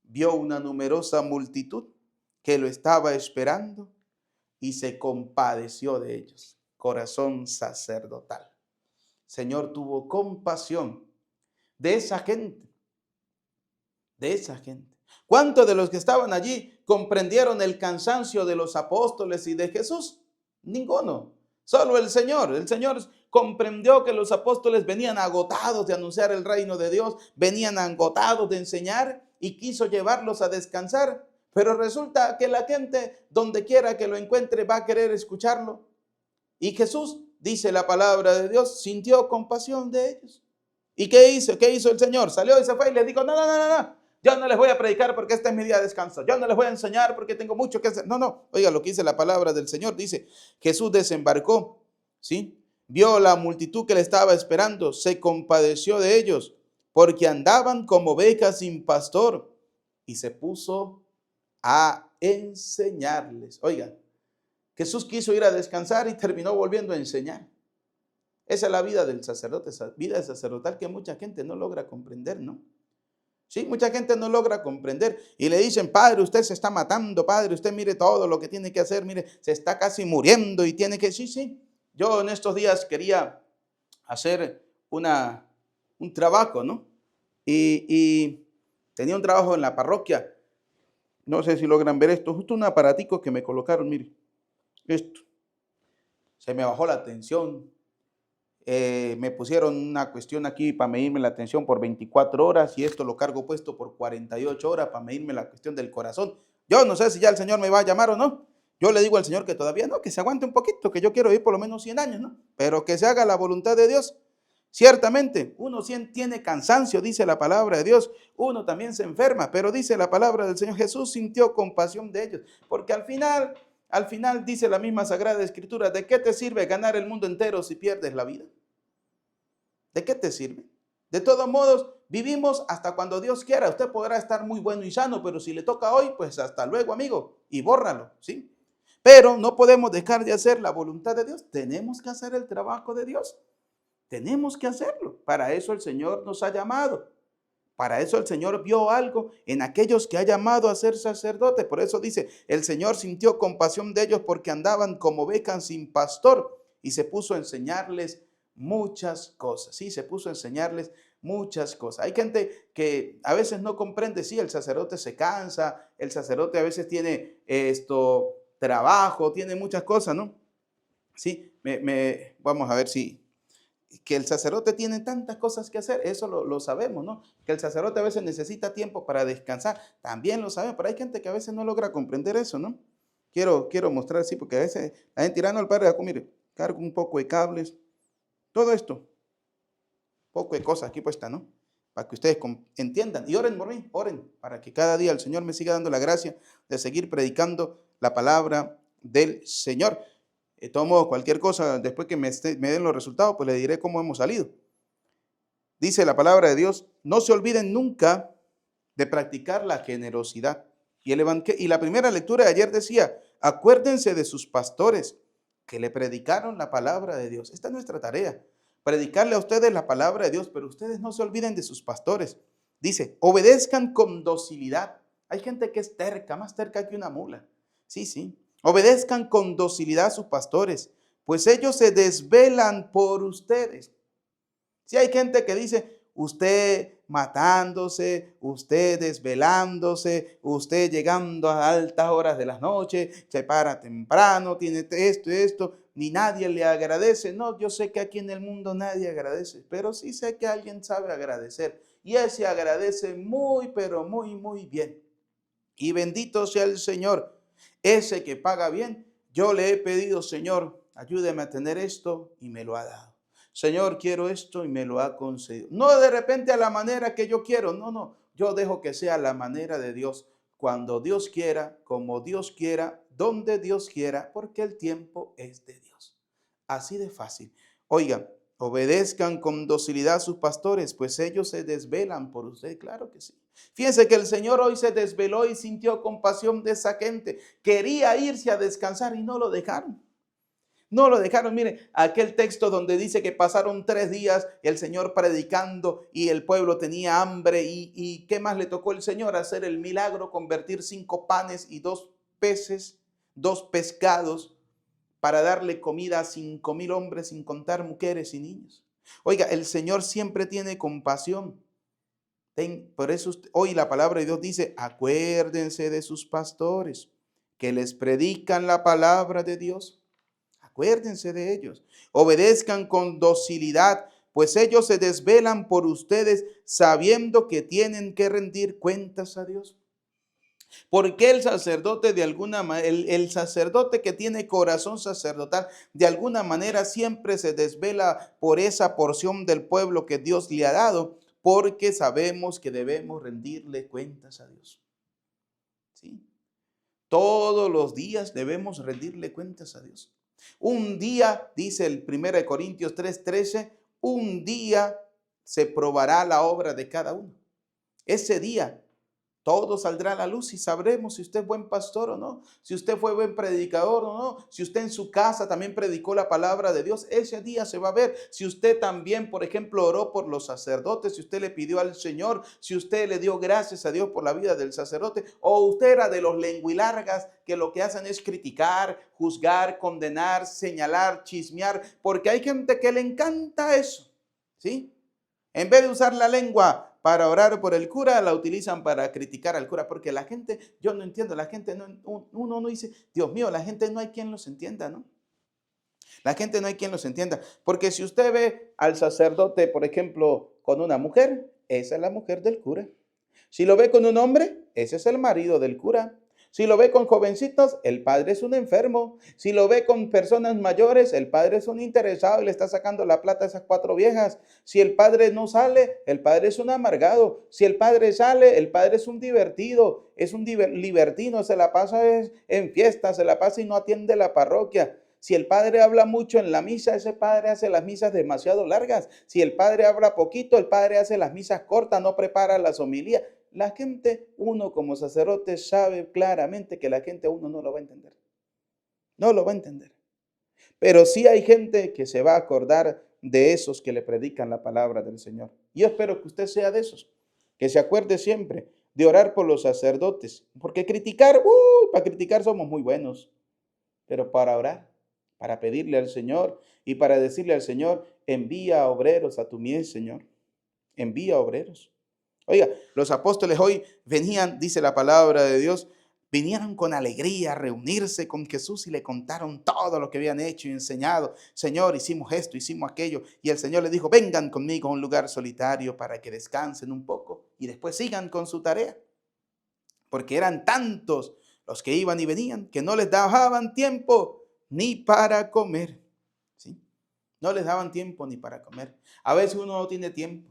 vio una numerosa multitud que lo estaba esperando y se compadeció de ellos. Corazón sacerdotal. Señor tuvo compasión de esa gente, de esa gente. ¿Cuántos de los que estaban allí comprendieron el cansancio de los apóstoles y de Jesús? Ninguno. Solo el Señor. El Señor comprendió que los apóstoles venían agotados de anunciar el reino de Dios, venían agotados de enseñar y quiso llevarlos a descansar. Pero resulta que la gente, donde quiera que lo encuentre, va a querer escucharlo. Y Jesús, dice la palabra de Dios, sintió compasión de ellos. ¿Y qué hizo? ¿Qué hizo el Señor? Salió y se fue y les dijo, no. Yo no les voy a predicar porque este es mi día de descanso. Yo no les voy a enseñar porque tengo mucho que hacer. No. Oiga lo que dice la palabra del Señor. Dice, Jesús desembarcó, ¿sí? Vio la multitud que le estaba esperando. Se compadeció de ellos porque andaban como ovejas sin pastor. Y se puso a enseñarles. Oiga, Jesús quiso ir a descansar y terminó volviendo a enseñar. Esa es la vida del sacerdote, esa vida sacerdotal que mucha gente no logra comprender, ¿no? Sí, mucha gente no logra comprender y le dicen, padre, usted se está matando, padre, usted mire todo lo que tiene que hacer, mire, se está casi muriendo y tiene que, sí. Yo en estos días quería hacer un trabajo, ¿no? Y tenía un trabajo en la parroquia. No sé si logran ver esto, justo un aparatico que me colocaron, mire, esto. Se me bajó la tensión. Me pusieron una cuestión aquí para medirme la tensión por 24 horas y esto lo cargo puesto por 48 horas para medirme la cuestión del corazón. Yo no sé si ya el Señor me va a llamar o no. Yo le digo al Señor que todavía no, que se aguante un poquito, que yo quiero vivir por lo menos 100 años, ¿no? Pero que se haga la voluntad de Dios. Ciertamente, uno tiene cansancio, dice la palabra de Dios. Uno también se enferma, pero dice la palabra del Señor, Jesús sintió compasión de ellos. Porque al final dice la misma Sagrada Escritura, ¿de qué te sirve ganar el mundo entero si pierdes la vida? ¿De qué te sirve? De todos modos, vivimos hasta cuando Dios quiera. Usted podrá estar muy bueno y sano, pero si le toca hoy, pues hasta luego, amigo, y bórralo, ¿sí? Pero no podemos dejar de hacer la voluntad de Dios. Tenemos que hacer el trabajo de Dios. Tenemos que hacerlo. Para eso el Señor nos ha llamado. Para eso el Señor vio algo en aquellos que ha llamado a ser sacerdote. Por eso dice, el Señor sintió compasión de ellos porque andaban como ovejas sin pastor y se puso a enseñarles muchas cosas. Sí, se puso a enseñarles muchas cosas. Hay gente que a veces no comprende, sí, el sacerdote se cansa, el sacerdote a veces tiene trabajo, tiene muchas cosas, ¿no? Sí, vamos a ver si que el sacerdote tiene tantas cosas que hacer, eso lo sabemos, ¿no? Que el sacerdote a veces necesita tiempo para descansar, también lo sabemos, pero hay gente que a veces no logra comprender eso, ¿no? Quiero mostrar, sí, porque a veces la gente tirando al padre, Jacob, mire, cargo un poco de cables, todo esto, poco de cosas aquí puesta, ¿no? Para que ustedes entiendan y oren por mí, oren, para que cada día el Señor me siga dando la gracia de seguir predicando la palabra del Señor. De todo modo, cualquier cosa, después que me den los resultados, pues le diré cómo hemos salido. Dice la palabra de Dios, no se olviden nunca de practicar la generosidad. Y la primera lectura de ayer decía, acuérdense de sus pastores que le predicaron la palabra de Dios. Esta es nuestra tarea, predicarle a ustedes la palabra de Dios, pero ustedes no se olviden de sus pastores. Dice, obedezcan con docilidad. Hay gente que es terca, más terca que una mula. Sí. Obedezcan con docilidad a sus pastores, pues ellos se desvelan por ustedes. Si hay gente que dice, usted matándose, usted desvelándose, usted llegando a altas horas de la noche, se para temprano, tiene esto, ni nadie le agradece. No, yo sé que aquí en el mundo nadie agradece, pero sí sé que alguien sabe agradecer. Y ese agradece muy, pero muy, muy bien. Y bendito sea el Señor, ese que paga bien. Yo le he pedido, Señor, ayúdeme a tener esto y me lo ha dado. Señor, quiero esto y me lo ha concedido. No de repente a la manera que yo quiero, no. Yo dejo que sea la manera de Dios, cuando Dios quiera, como Dios quiera, donde Dios quiera, porque el tiempo es de Dios. Así de fácil. Oigan, obedezcan con docilidad a sus pastores, pues ellos se desvelan por usted, claro que sí. Fíjense que el Señor hoy se desveló y sintió compasión de esa gente. Quería irse a descansar y no lo dejaron. No lo dejaron. Mire, aquel texto donde dice que pasaron 3 días el Señor predicando y el pueblo tenía hambre. ¿Y qué más le tocó el Señor? Hacer el milagro, convertir 5 panes y 2 peces, 2 pescados, para darle comida a 5,000 hombres, sin contar mujeres y niños. Oiga, el Señor siempre tiene compasión. Por eso hoy la palabra de Dios dice, acuérdense de sus pastores que les predican la palabra de Dios. Acuérdense de ellos. Obedezcan con docilidad, pues ellos se desvelan por ustedes sabiendo que tienen que rendir cuentas a Dios. Porque el sacerdote de alguna manera, el sacerdote que tiene corazón sacerdotal, de alguna manera siempre se desvela por esa porción del pueblo que Dios le ha dado, porque sabemos que debemos rendirle cuentas a Dios. ¿Sí? Todos los días debemos rendirle cuentas a Dios. Un día, dice el 1 Corintios 3:13, un día se probará la obra de cada uno. Ese día todo saldrá a la luz y sabremos si usted es buen pastor o no, si usted fue buen predicador o no, si usted en su casa también predicó la palabra de Dios. Ese día se va a ver si usted también, por ejemplo, oró por los sacerdotes, si usted le pidió al Señor, si usted le dio gracias a Dios por la vida del sacerdote, o usted era de los lenguilargas que lo que hacen es criticar, juzgar, condenar, señalar, chismear, porque hay gente que le encanta eso, ¿sí? En vez de usar la lengua para orar por el cura, la utilizan para criticar al cura, porque la gente, yo no entiendo, la gente no, uno no dice, Dios mío, la gente no hay quien los entienda, ¿no? La gente no hay quien los entienda, porque si usted ve al sacerdote, por ejemplo, con una mujer, esa es la mujer del cura. Si lo ve con un hombre, ese es el marido del cura. Si lo ve con jovencitos, el padre es un enfermo. Si lo ve con personas mayores, el padre es un interesado y le está sacando la plata a esas 4 viejas. Si el padre no sale, el padre es un amargado. Si el padre sale, el padre es un divertido, es un libertino, se la pasa en fiestas, se la pasa y no atiende la parroquia. Si el padre habla mucho en la misa, ese padre hace las misas demasiado largas. Si el padre habla poquito, el padre hace las misas cortas, no prepara las homilías. La gente, uno como sacerdote sabe claramente que la gente a uno no lo va a entender. No lo va a entender. Pero sí hay gente que se va a acordar de esos que le predican la palabra del Señor. Yo espero que usted sea de esos, que se acuerde siempre de orar por los sacerdotes. Porque criticar, para criticar somos muy buenos. Pero para orar, para pedirle al Señor y para decirle al Señor, envía obreros a tu mies, Señor. Envía obreros. Oiga, los apóstoles hoy venían, dice la palabra de Dios, vinieron con alegría a reunirse con Jesús y le contaron todo lo que habían hecho y enseñado. Señor, hicimos esto, hicimos aquello. Y el Señor les dijo, vengan conmigo a un lugar solitario para que descansen un poco y después sigan con su tarea. Porque eran tantos los que iban y venían que no les daban tiempo ni para comer. ¿Sí? No les daban tiempo ni para comer. A veces uno no tiene tiempo.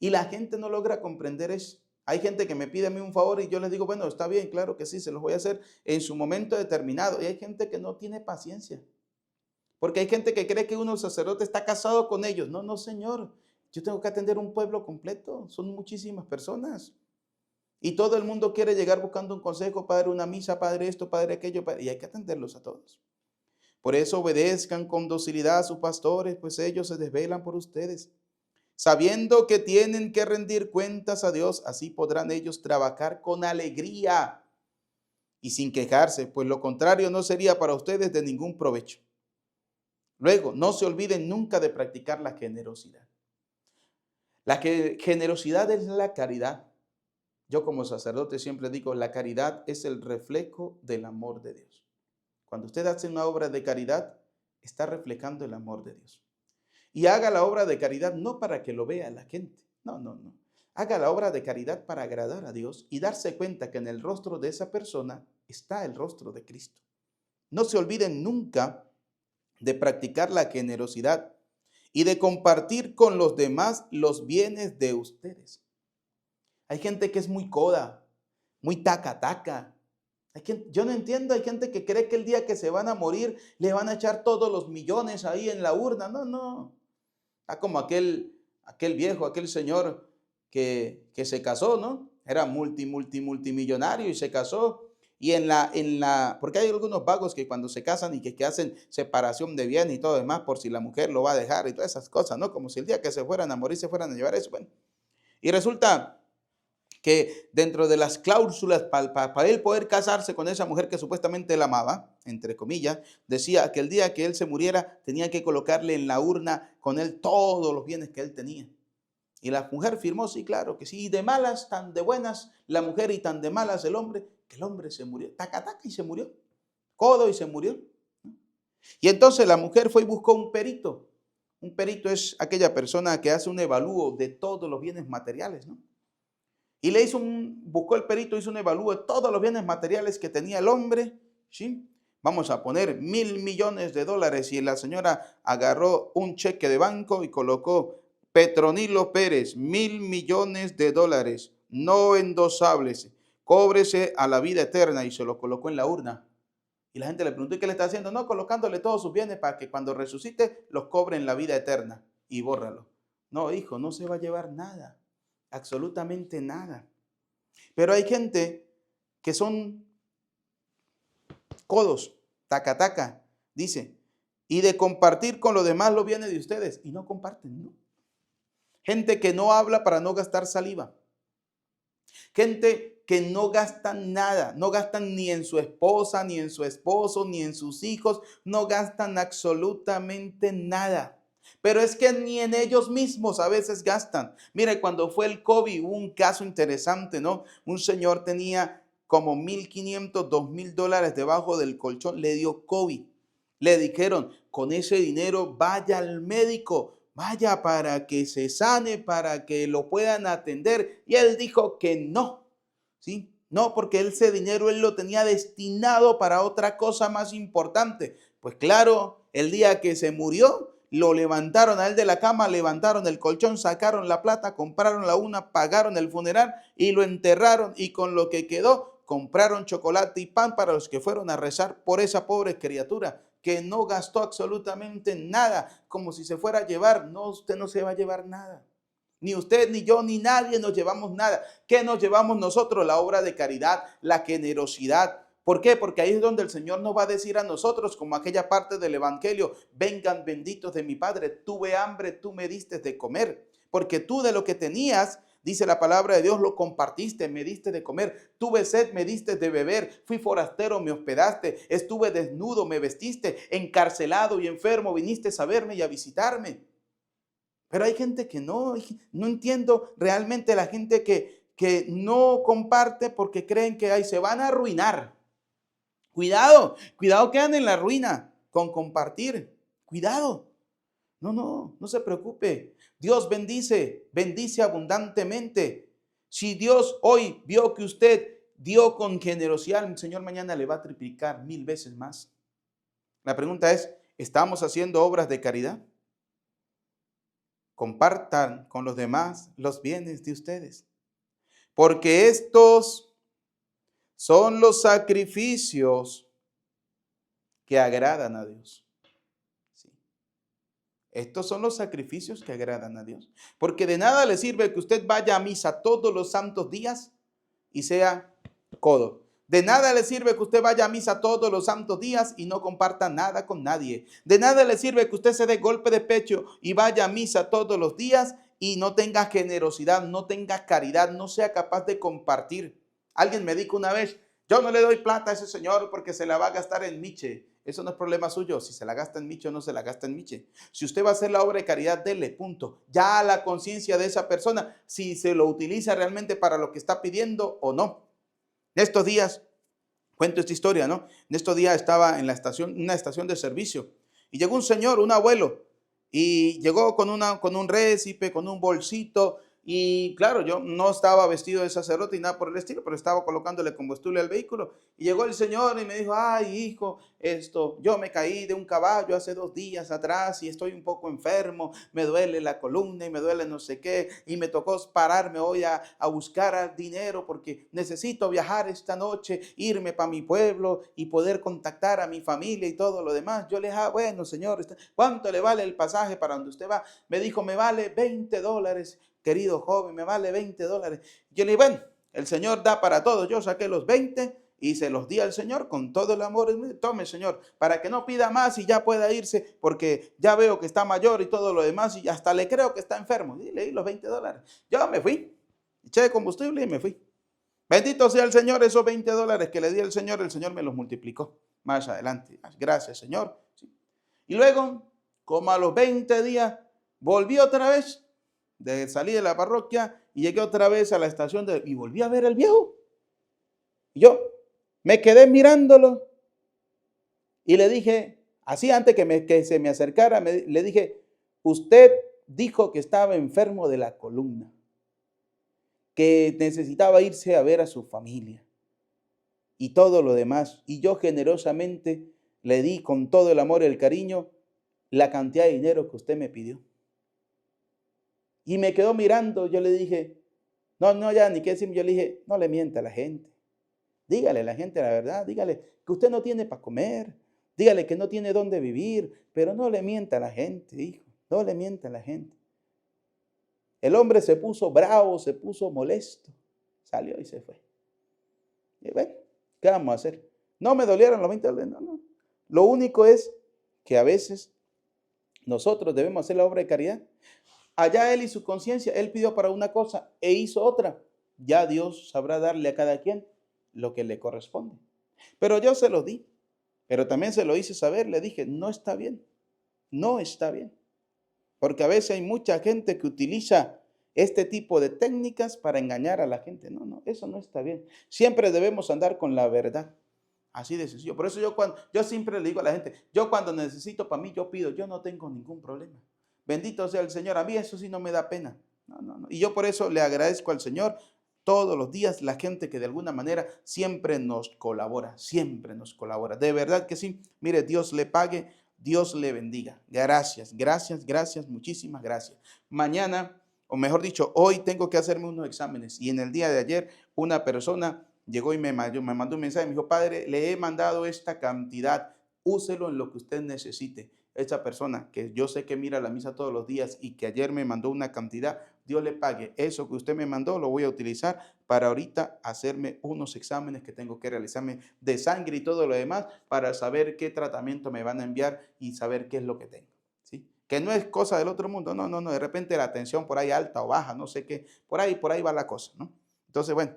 Y la gente no logra comprender eso. Hay gente que me pide a mí un favor y yo les digo, bueno, está bien, claro que sí, se los voy a hacer en su momento determinado. Y hay gente que no tiene paciencia. Porque hay gente que cree que uno sacerdote está casado con ellos. No, no, señor. Yo tengo que atender un pueblo completo. Son muchísimas personas. Y todo el mundo quiere llegar buscando un consejo, padre, una misa, padre esto, padre aquello. Y hay que atenderlos a todos. Por eso obedezcan con docilidad a sus pastores, pues ellos se desvelan por ustedes. Sabiendo que tienen que rendir cuentas a Dios, así podrán ellos trabajar con alegría y sin quejarse, pues lo contrario no sería para ustedes de ningún provecho. Luego, no se olviden nunca de practicar la generosidad. Generosidad es la caridad. Yo como sacerdote siempre digo, la caridad es el reflejo del amor de Dios. Cuando usted hace una obra de caridad, está reflejando el amor de Dios. Y haga la obra de caridad no para que lo vea la gente. No, no, no. Haga la obra de caridad para agradar a Dios y darse cuenta que en el rostro de esa persona está el rostro de Cristo. No se olviden nunca de practicar la generosidad y de compartir con los demás los bienes de ustedes. Hay gente que es muy coda, muy taca-taca. Yo no entiendo, hay gente que cree que el día que se van a morir le van a echar todos los millones ahí en la urna. No, no. Está como aquel viejo, aquel señor que se casó, ¿no? Era multimillonario y se casó. Y porque hay algunos vagos que cuando se casan y que hacen separación de bienes y todo demás por si la mujer lo va a dejar y todas esas cosas, ¿no? Como si el día que se fueran a morir se fueran a llevar eso. Bueno, y resulta que dentro de las cláusulas para él poder casarse con esa mujer que supuestamente él amaba, entre comillas, decía que el día que él se muriera tenía que colocarle en la urna con él todos los bienes que él tenía. Y la mujer firmó, sí, claro que sí. Y de malas, tan de buenas la mujer y tan de malas el hombre, que el hombre se murió. Taca, taca, y se murió. Codo y se murió. Y entonces la mujer fue y buscó un perito. Un perito es aquella persona que hace un evalúo de todos los bienes materiales, ¿no? Y buscó el perito, hizo un evalúo de todos los bienes materiales que tenía el hombre, ¿sí? Vamos a poner $1.000 millones y la señora agarró un cheque de banco y colocó Petronilo Pérez, $1.000 millones, no endosables, cóbrese a la vida eterna, y se lo colocó en la urna. Y la gente le preguntó, ¿y qué le está haciendo? No, colocándole todos sus bienes para que cuando resucite los cobre en la vida eterna y bórralo. No, hijo, no se va a llevar nada. Absolutamente nada. Pero hay gente que son codos, taca, taca, dice, y de compartir con los demás los bienes de ustedes, y no comparten, ¿no? Gente que no habla para no gastar saliva. Gente que no gastan nada, no gastan ni en su esposa, ni en su esposo, ni en sus hijos, no gastan absolutamente nada. Pero es que ni en ellos mismos a veces gastan. Mire, cuando fue el COVID hubo un caso interesante, ¿no? Un señor tenía como $1.500, $2.000 debajo del colchón, le dio COVID. Le dijeron, con ese dinero vaya al médico, vaya para que se sane, para que lo puedan atender. Y él dijo que no, ¿sí? No, porque ese dinero él lo tenía destinado para otra cosa más importante. Pues claro, el día que se murió, lo levantaron a él de la cama, levantaron el colchón, sacaron la plata, compraron la una, pagaron el funeral y lo enterraron, y con lo que quedó compraron chocolate y pan para los que fueron a rezar por esa pobre criatura que no gastó absolutamente nada, como si se fuera a llevar. No, usted no se va a llevar nada. Ni usted, ni yo, ni nadie nos llevamos nada. ¿Qué nos llevamos nosotros? La obra de caridad, la generosidad. ¿Por qué? Porque ahí es donde el Señor nos va a decir a nosotros, como aquella parte del Evangelio: vengan benditos de mi Padre, tuve hambre, tú me diste de comer. Porque tú de lo que tenías, dice la palabra de Dios, lo compartiste, me diste de comer. Tuve sed, me diste de beber. Fui forastero, me hospedaste. Estuve desnudo, me vestiste. Encarcelado y enfermo, viniste a verme y a visitarme. Pero hay gente que no entiendo realmente la gente que no comparte porque creen que ahí se van a arruinar. Cuidado, cuidado, quedan en la ruina con compartir. Cuidado. No se preocupe. Dios bendice abundantemente. Si Dios hoy vio que usted dio con generosidad, el Señor mañana le va a triplicar 1.000 veces más. La pregunta es, ¿estamos haciendo obras de caridad? Compartan con los demás los bienes de ustedes, porque estos son los sacrificios que agradan a Dios. Sí. Estos son los sacrificios que agradan a Dios, porque de nada le sirve que usted vaya a misa todos los santos días y sea codo. De nada le sirve que usted vaya a misa todos los santos días y no comparta nada con nadie. De nada le sirve que usted se dé golpe de pecho y vaya a misa todos los días y no tenga generosidad, no tenga caridad, no sea capaz de compartir. Alguien me dijo una vez, yo no le doy plata a ese señor porque se la va a gastar en miche. Eso no es problema suyo, si se la gasta en miche o no se la gasta en miche. Si usted va a hacer la obra de caridad, dele, punto. Ya a la conciencia de esa persona, si se lo utiliza realmente para lo que está pidiendo o no. En estos días, cuento esta historia, ¿no? En estos días estaba en la estación, una estación de servicio, y llegó un señor, un abuelo, y llegó con un récipe, con un bolsito, y claro, yo no estaba vestido de sacerdote y nada por el estilo, pero estaba colocándole combustible al vehículo. Y llegó el señor y me dijo, ay, hijo, yo me caí de un caballo hace 2 días atrás y estoy un poco enfermo, me duele la columna y me duele no sé qué, y me tocó pararme hoy a buscar dinero porque necesito viajar esta noche, irme para mi pueblo y poder contactar a mi familia y todo lo demás. Yo le dije, bueno, señor, ¿cuánto le vale el pasaje para donde usted va? Me dijo, me vale $20. Querido joven, me vale $20. Yo le dije, bueno, el Señor da para todo. Yo saqué los 20 y se los di al Señor con todo el amor. Tome, Señor, para que no pida más y ya pueda irse, porque ya veo que está mayor y todo lo demás, y hasta le creo que está enfermo. Y le di los $20. Yo me fui, eché combustible y me fui. Bendito sea el Señor, esos $20 que le di al Señor, el Señor me los multiplicó más adelante. Gracias, Señor. Y luego, como a los 20 días, volví otra vez de salir de la parroquia y llegué otra vez a la estación y volví a ver al viejo. Y yo me quedé mirándolo y le dije, así antes que se me acercara, le dije, usted dijo que estaba enfermo de la columna, que necesitaba irse a ver a su familia y todo lo demás. Y yo generosamente le di con todo el amor y el cariño la cantidad de dinero que usted me pidió. Y me quedó mirando. Yo le dije, no, ya ni qué decir. Yo le dije, no le mienta a la gente. Dígale a la gente la verdad. Dígale que usted no tiene para comer. Dígale que no tiene dónde vivir. Pero no le mienta a la gente, hijo. No le mienta a la gente. El hombre se puso bravo, se puso molesto. Salió y se fue. Y bueno, ¿qué vamos a hacer? No me dolieron los $20. No. Lo único es que a veces nosotros debemos hacer la obra de caridad. Allá él y su conciencia, él pidió para una cosa e hizo otra. Ya Dios sabrá darle a cada quien lo que le corresponde. Pero yo se lo di, pero también se lo hice saber, le dije, no está bien, no está bien. Porque a veces hay mucha gente que utiliza este tipo de técnicas para engañar a la gente. No, eso no está bien. Siempre debemos andar con la verdad. Así de sencillo. Por eso yo siempre le digo a la gente, yo cuando necesito para mí, yo pido, yo no tengo ningún problema. Bendito sea el Señor. A mí eso sí no me da pena. No. Y yo por eso le agradezco al Señor todos los días, la gente que de alguna manera siempre nos colabora, siempre nos colabora. De verdad que sí. Mire, Dios le pague, Dios le bendiga. Gracias, muchísimas gracias. Mañana, o mejor dicho, hoy tengo que hacerme unos exámenes. Y en el día de ayer, una persona llegó y me mandó un mensaje. Me dijo, padre, le he mandado esta cantidad. Úselo en lo que usted necesite. Esa persona que yo sé que mira la misa todos los días y que ayer me mandó una cantidad, Dios le pague. Eso que usted me mandó lo voy a utilizar para ahorita hacerme unos exámenes que tengo que realizarme de sangre y todo lo demás para saber qué tratamiento me van a enviar y saber qué es lo que tengo. ¿Sí? Que no es cosa del otro mundo. No. De repente la tensión por ahí alta o baja, no sé qué. Por ahí va la cosa, ¿no? Entonces, bueno,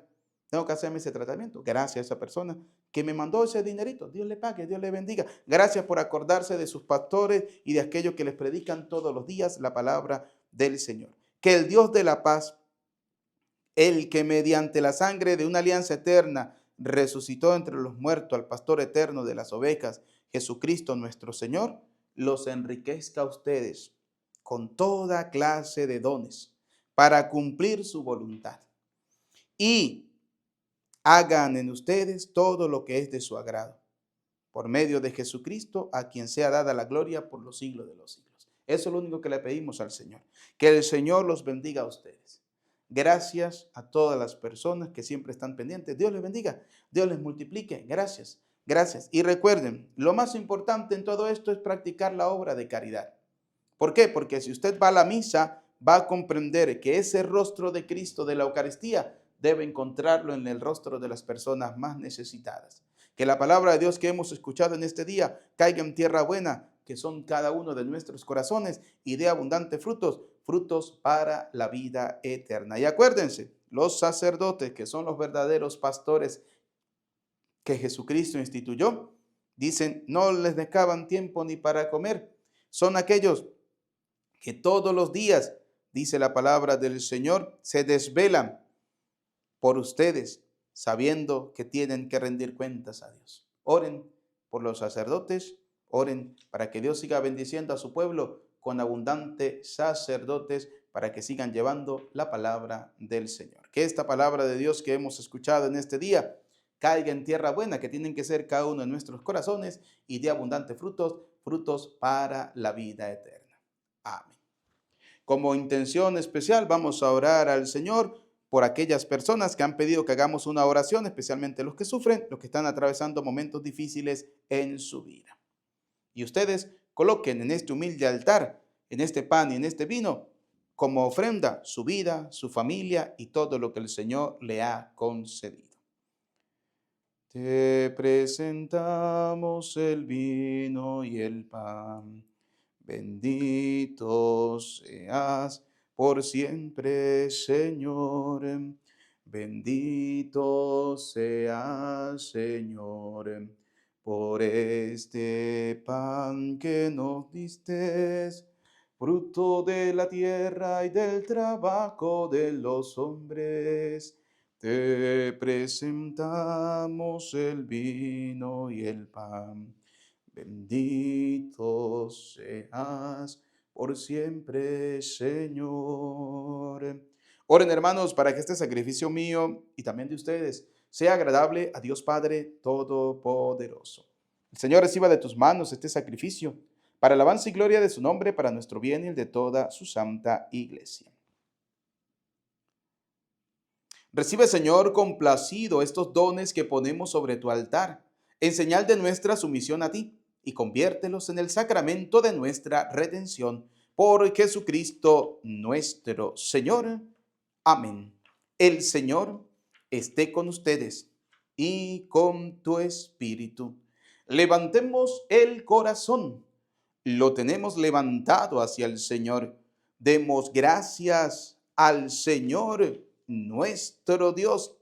tengo que hacerme ese tratamiento. Gracias a esa persona que me mandó ese dinerito. Dios le pague, Dios le bendiga. Gracias por acordarse de sus pastores y de aquellos que les predican todos los días la palabra del Señor. Que el Dios de la paz, el que mediante la sangre de una alianza eterna resucitó entre los muertos al pastor eterno de las ovejas, Jesucristo nuestro Señor, los enriquezca a ustedes con toda clase de dones para cumplir su voluntad. Y hagan en ustedes todo lo que es de su agrado, por medio de Jesucristo, a quien sea dada la gloria por los siglos de los siglos. Eso es lo único que le pedimos al Señor. Que el Señor los bendiga a ustedes. Gracias a todas las personas que siempre están pendientes. Dios les bendiga, Dios les multiplique. Gracias. Y recuerden, lo más importante en todo esto es practicar la obra de caridad. ¿Por qué? Porque si usted va a la misa, va a comprender que ese rostro de Cristo de la Eucaristía debe encontrarlo en el rostro de las personas más necesitadas. Que la palabra de Dios que hemos escuchado en este día caiga en tierra buena, que son cada uno de nuestros corazones, y dé abundantes frutos para la vida eterna. Y acuérdense, los sacerdotes, que son los verdaderos pastores que Jesucristo instituyó, Dicen, no les dejaban tiempo ni para comer. Son aquellos que todos los días, dice la palabra del Señor, se desvelan por ustedes, sabiendo que tienen que rendir cuentas a Dios. Oren por los sacerdotes, oren para que Dios siga bendiciendo a su pueblo con abundantes sacerdotes para que sigan llevando la palabra del Señor. Que esta palabra de Dios que hemos escuchado en este día caiga en tierra buena, que tienen que ser cada uno de nuestros corazones y dé abundantes frutos, frutos para la vida eterna. Amén. Como intención especial vamos a orar al Señor por aquellas personas que han pedido que hagamos una oración, especialmente los que sufren, los que están atravesando momentos difíciles en su vida. Y ustedes coloquen en este humilde altar, en este pan y en este vino, como ofrenda su vida, su familia y todo lo que el Señor le ha concedido. Te presentamos el vino y el pan. Bendito seas por siempre, Señor. Bendito seas, Señor, por este pan que nos diste, fruto de la tierra y del trabajo de los hombres. Te presentamos el vino y el pan. Bendito seas por siempre, Señor. Oren, hermanos, para que este sacrificio mío y también de ustedes sea agradable a Dios Padre Todopoderoso. El Señor reciba de tus manos este sacrificio para alabanza y gloria de su nombre, para nuestro bien y el de toda su santa iglesia. Recibe, Señor, complacido estos dones que ponemos sobre tu altar, en señal de nuestra sumisión a ti, y conviértelos en el sacramento de nuestra redención. Por Jesucristo nuestro Señor. Amén. El Señor esté con ustedes y con tu espíritu. Levantemos el corazón. Lo tenemos levantado hacia el Señor. Demos gracias al Señor. Nuestro Dios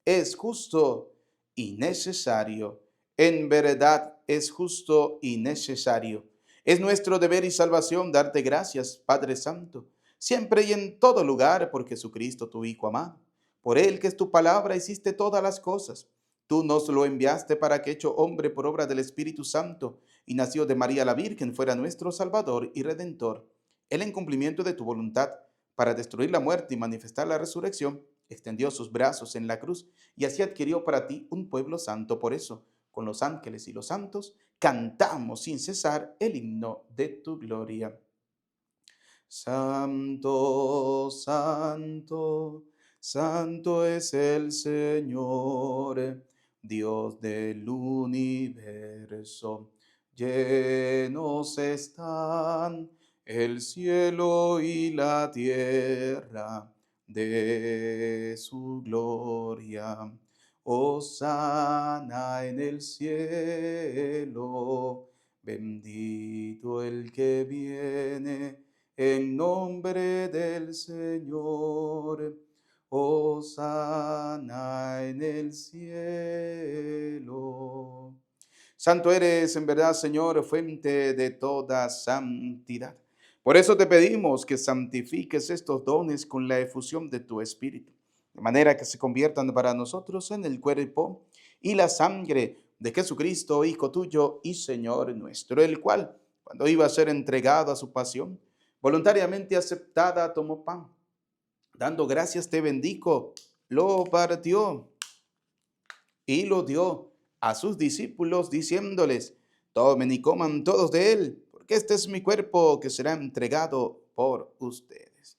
es justo y necesario. En verdad es justo y necesario. Es nuestro deber y salvación darte gracias, Padre Santo, siempre y en todo lugar, por Jesucristo, tu Hijo amado. Por Él, que es tu palabra, hiciste todas las cosas. Tú nos lo enviaste para que, hecho hombre por obra del Espíritu Santo y nació de María la Virgen, fuera nuestro Salvador y Redentor. Él, en cumplimiento de tu voluntad, para destruir la muerte y manifestar la resurrección, extendió sus brazos en la cruz y así adquirió para ti un pueblo santo. Por eso, con los ángeles y los santos, cantamos sin cesar el himno de tu gloria. Santo, santo, santo es el Señor, Dios del universo. Llenos están el cielo y la tierra de su gloria. Hosana en el cielo, bendito el que viene en nombre del Señor. Hosana en el cielo. Santo eres en verdad, Señor, fuente de toda santidad. Por eso te pedimos que santifiques estos dones con la efusión de tu Espíritu, de manera que se conviertan para nosotros en el cuerpo y la sangre de Jesucristo, Hijo tuyo y Señor nuestro, el cual, cuando iba a ser entregado a su pasión, voluntariamente aceptada, tomó pan. Dando gracias te bendijo, lo partió y lo dio a sus discípulos, diciéndoles: tomen y coman todos de él, porque este es mi cuerpo que será entregado por ustedes.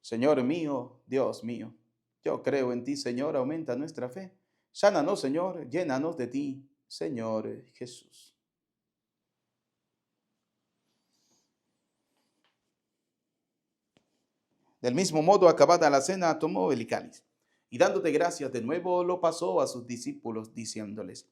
Señor mío, Dios mío, yo creo en ti, Señor, aumenta nuestra fe. Sánanos, Señor, llénanos de ti, Señor Jesús. Del mismo modo, acabada la cena, tomó el cáliz y dándote gracias de nuevo, lo pasó a sus discípulos, diciéndoles: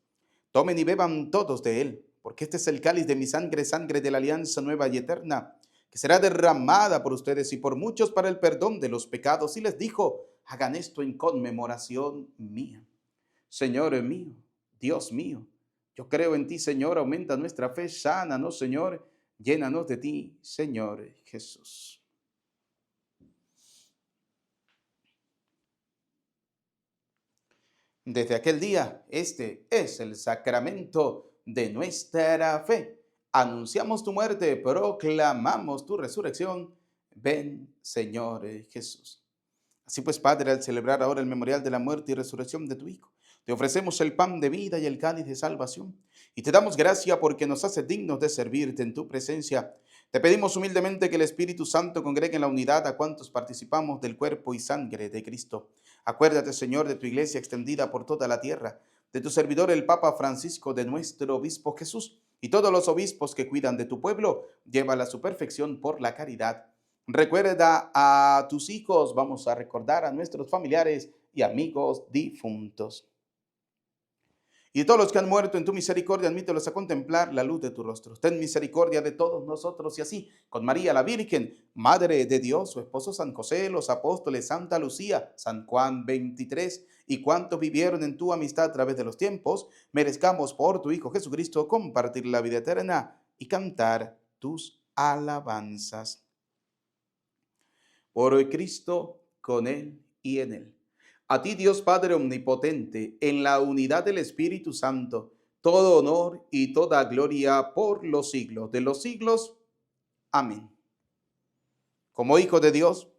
tomen y beban todos de él, porque este es el cáliz de mi sangre, sangre de la alianza nueva y eterna, que será derramada por ustedes y por muchos para el perdón de los pecados. Y les dijo: hagan esto en conmemoración mía. Señor mío, Dios mío, Yo creo en ti, Señor, aumenta nuestra fe, sánanos, Señor, llénanos de ti, Señor Jesús. Desde aquel día, este es el sacramento de nuestra fe. Anunciamos tu muerte, proclamamos tu resurrección. Ven, Señor Jesús. Así pues, Padre, al celebrar ahora el memorial de la muerte y resurrección de tu Hijo, te ofrecemos el pan de vida y el cáliz de salvación. Y te damos gracia porque nos hace dignos de servirte en tu presencia. Te pedimos humildemente que el Espíritu Santo congregue en la unidad a cuantos participamos del cuerpo y sangre de Cristo. Acuérdate, Señor, de tu iglesia extendida por toda la tierra, de tu servidor el Papa Francisco, de nuestro obispo Jesús y todos los obispos que cuidan de tu pueblo. Llévala a su perfección por la caridad. Recuerda a tus hijos, vamos a recordar a nuestros familiares y amigos difuntos. Y todos los que han muerto en tu misericordia, admítelos a contemplar la luz de tu rostro. Ten misericordia de todos nosotros y así, con María la Virgen, Madre de Dios, su esposo San José, los apóstoles, Santa Lucía, San Juan 23, y cuantos vivieron en tu amistad a través de los tiempos, merezcamos por tu Hijo Jesucristo compartir la vida eterna y cantar tus alabanzas. Por Cristo, con Él y en Él. A ti, Dios Padre Omnipotente, en la unidad del Espíritu Santo, todo honor y toda gloria por los siglos de los siglos. Amén. Como hijos de Dios,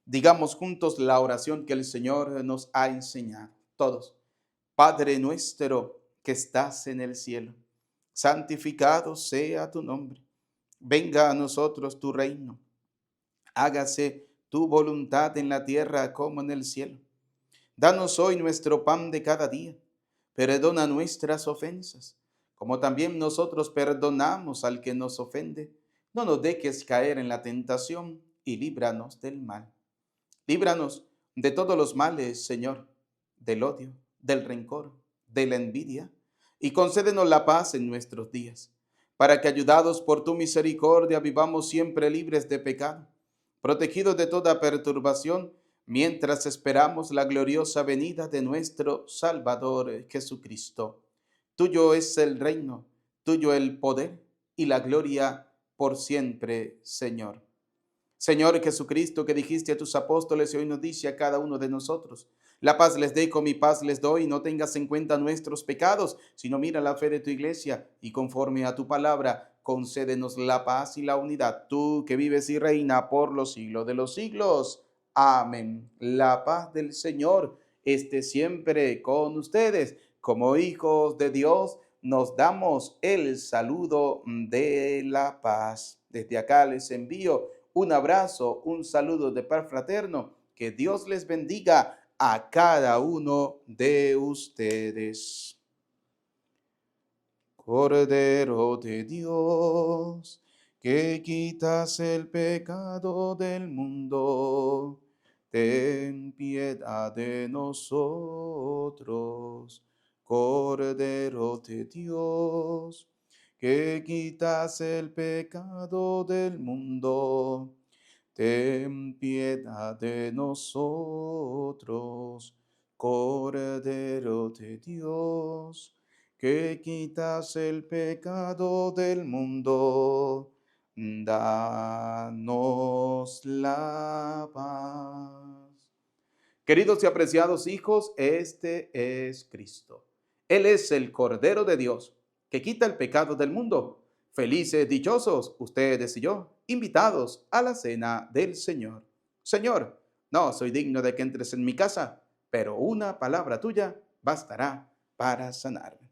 digamos juntos la oración que el Señor nos ha enseñado. Todos. Padre nuestro que estás en el cielo, santificado sea tu nombre. Venga a nosotros tu reino. Hágase tu voluntad en la tierra como en el cielo. Danos hoy nuestro pan de cada día. Perdona nuestras ofensas, como también nosotros perdonamos al que nos ofende. No nos dejes caer en la tentación y líbranos del mal. Líbranos de todos los males, Señor, del odio, del rencor, de la envidia, y concédenos la paz en nuestros días, para que, ayudados por tu misericordia, vivamos siempre libres de pecado, protegidos de toda perturbación, mientras esperamos la gloriosa venida de nuestro Salvador Jesucristo. Tuyo es el reino, tuyo el poder y la gloria por siempre, Señor. Señor Jesucristo, que dijiste a tus apóstoles y hoy nos dice a cada uno de nosotros: la paz les dejo, mi paz les doy. No tengas en cuenta nuestros pecados, sino mira la fe de tu iglesia y conforme a tu palabra, concédenos la paz y la unidad. Tú que vives y reina por los siglos de los siglos. Amén. La paz del Señor esté siempre con ustedes. Como hijos de Dios, nos damos el saludo de la paz. Desde acá les envío un abrazo, un saludo de paz fraterno. Que Dios les bendiga a cada uno de ustedes. Cordero de Dios, que quitas el pecado del mundo, ten piedad de nosotros. Cordero de Dios, que quitas el pecado del mundo, ten piedad de nosotros. Cordero de Dios, que quitas el pecado del mundo, danos la paz. Queridos y apreciados hijos, este es Cristo. Él es el Cordero de Dios, que quita el pecado del mundo. Felices, dichosos, ustedes y yo, invitados a la cena del Señor. Señor, no soy digno de que entres en mi casa, pero una palabra tuya bastará para sanarme.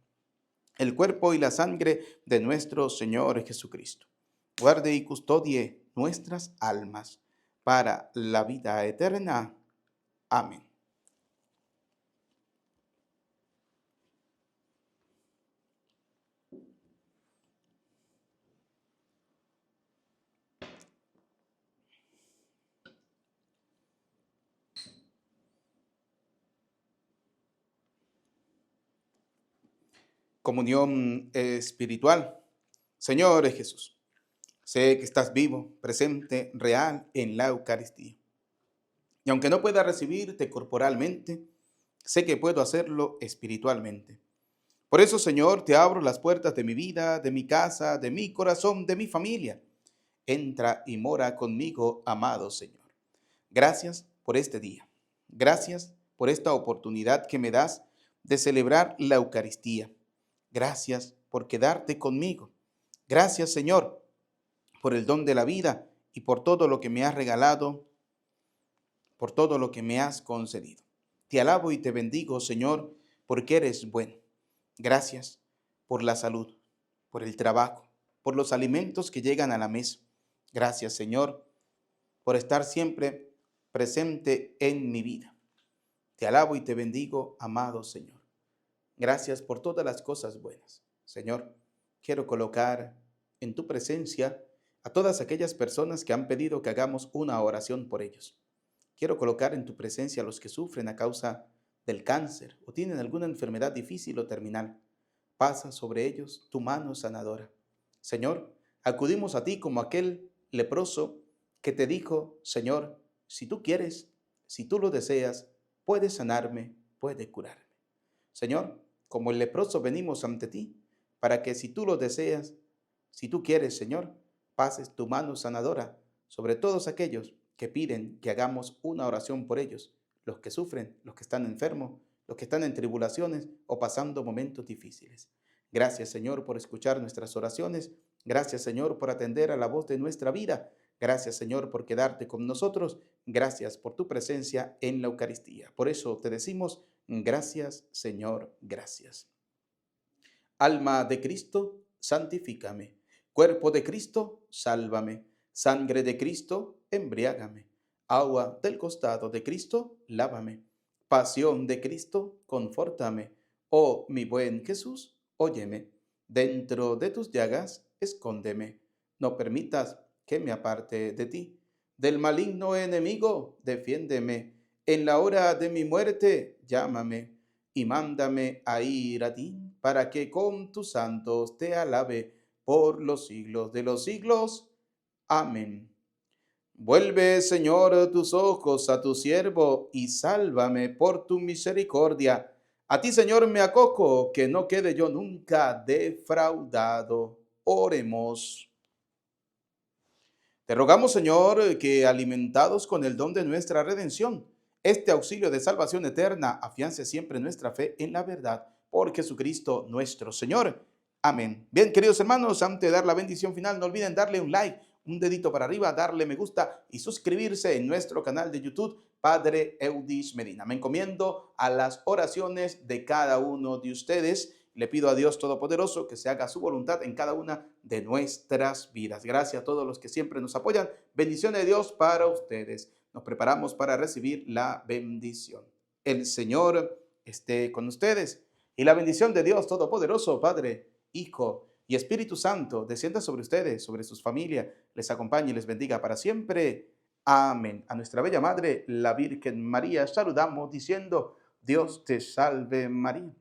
El cuerpo y la sangre de nuestro Señor Jesucristo guarde y custodie nuestras almas para la vida eterna. Amén. Comunión espiritual. Señor Jesús, sé que estás vivo, presente, real en la Eucaristía. Y aunque no pueda recibirte corporalmente, sé que puedo hacerlo espiritualmente. Por eso, Señor, te abro las puertas de mi vida, de mi casa, de mi corazón, de mi familia. Entra y mora conmigo, amado Señor. Gracias por este día. Gracias por esta oportunidad que me das de celebrar la Eucaristía. Gracias por quedarte conmigo. Gracias, Señor, por el don de la vida y por todo lo que me has regalado, por todo lo que me has concedido. Te alabo y te bendigo, Señor, porque eres bueno. Gracias por la salud, por el trabajo, por los alimentos que llegan a la mesa. Gracias, Señor, por estar siempre presente en mi vida. Te alabo y te bendigo, amado Señor. Gracias por todas las cosas buenas. Señor, quiero colocar en tu presencia a todas aquellas personas que han pedido que hagamos una oración por ellos. Quiero colocar en tu presencia a los que sufren a causa del cáncer o tienen alguna enfermedad difícil o terminal. Pasa sobre ellos tu mano sanadora. Señor, acudimos a ti como aquel leproso que te dijo: Señor, si tú quieres, si tú lo deseas, puedes sanarme, puedes curarme. Señor, como el leproso venimos ante ti, para que si tú lo deseas, si tú quieres, Señor, pases tu mano sanadora sobre todos aquellos que piden que hagamos una oración por ellos, los que sufren, los que están enfermos, los que están en tribulaciones o pasando momentos difíciles. Gracias, Señor, por escuchar nuestras oraciones. Gracias, Señor, por atender a la voz de nuestra vida. Gracias, Señor, por quedarte con nosotros. Gracias por tu presencia en la Eucaristía. Por eso te decimos: gracias, Señor, gracias. Alma de Cristo, santifícame. Cuerpo de Cristo, sálvame. Sangre de Cristo, embriágame. Agua del costado de Cristo, lávame. Pasión de Cristo, confórtame. Oh, mi buen Jesús, óyeme. Dentro de tus llagas, escóndeme. No permitas que me aparte de ti. Del maligno enemigo, defiéndeme. En la hora de mi muerte, llámame y mándame a ir a ti, para que con tus santos te alabe por los siglos de los siglos. Amén. Vuelve, Señor, tus ojos a tu siervo y sálvame por tu misericordia. A ti, Señor, me acojo, que no quede yo nunca defraudado. Oremos. Te rogamos, Señor, que alimentados con el don de nuestra redención, este auxilio de salvación eterna afiance siempre nuestra fe en la verdad por Jesucristo nuestro Señor. Amén. Bien, queridos hermanos, antes de dar la bendición final, no olviden darle un like, un dedito para arriba, darle me gusta y suscribirse en nuestro canal de YouTube, Padre Eudis Medina. Me encomiendo a las oraciones de cada uno de ustedes. Le pido a Dios Todopoderoso que se haga su voluntad en cada una de nuestras vidas. Gracias a todos los que siempre nos apoyan. Bendiciones de Dios para ustedes. Nos preparamos para recibir la bendición. El Señor esté con ustedes y la bendición de Dios Todopoderoso, Padre, Hijo y Espíritu Santo, descienda sobre ustedes, sobre sus familias, les acompañe y les bendiga para siempre. Amén. A nuestra bella Madre, la Virgen María, saludamos diciendo: Dios te salve María.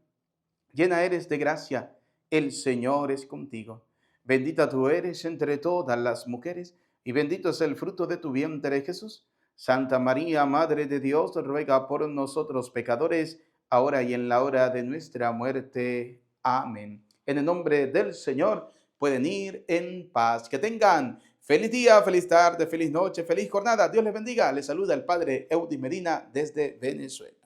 Llena eres de gracia, el Señor es contigo. Bendita tú eres entre todas las mujeres, y bendito es el fruto de tu vientre, Jesús. Santa María, Madre de Dios, ruega por nosotros pecadores, ahora y en la hora de nuestra muerte. Amén. En el nombre del Señor, pueden ir en paz. Que tengan feliz día, feliz tarde, feliz noche, feliz jornada. Dios les bendiga. Les saluda el Padre Eudis Medina desde Venezuela.